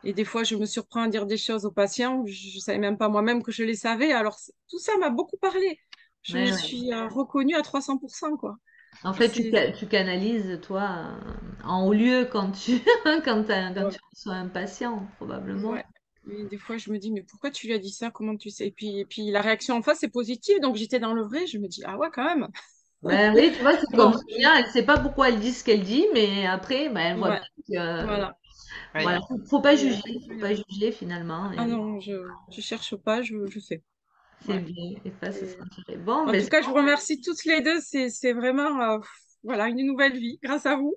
Et des fois, je me surprends à dire des choses aux patients, je ne savais même pas moi-même que je les savais. Alors, tout ça m'a beaucoup parlé. Je me ouais, ouais. suis reconnue à 300%, quoi. En fait, C'est, tu canalises, toi, en haut lieu quand tu, quand ouais. tu reçois un patient, probablement. Ouais. Et des fois, je me dis, mais pourquoi tu lui as dit ça? Comment tu sais? Et puis la réaction en face est positive, donc j'étais dans le vrai. Je me dis, ah ouais, quand même. Ben oui, tu vois, c'est comme Bon, Sonia, elle ne sait pas pourquoi elle dit ce qu'elle dit, mais après, ben, elle voit ouais, bien que, voilà. Oui. voilà, faut pas C'est juger, faut pas incroyable. juger finalement, Ah et non, je cherche pas, je sais. c'est Ouais. bien, et pas se Et- sentir. Bon, En ben, tout cas, je vous remercie toutes les deux. C'est vraiment, voilà, une nouvelle vie grâce à vous.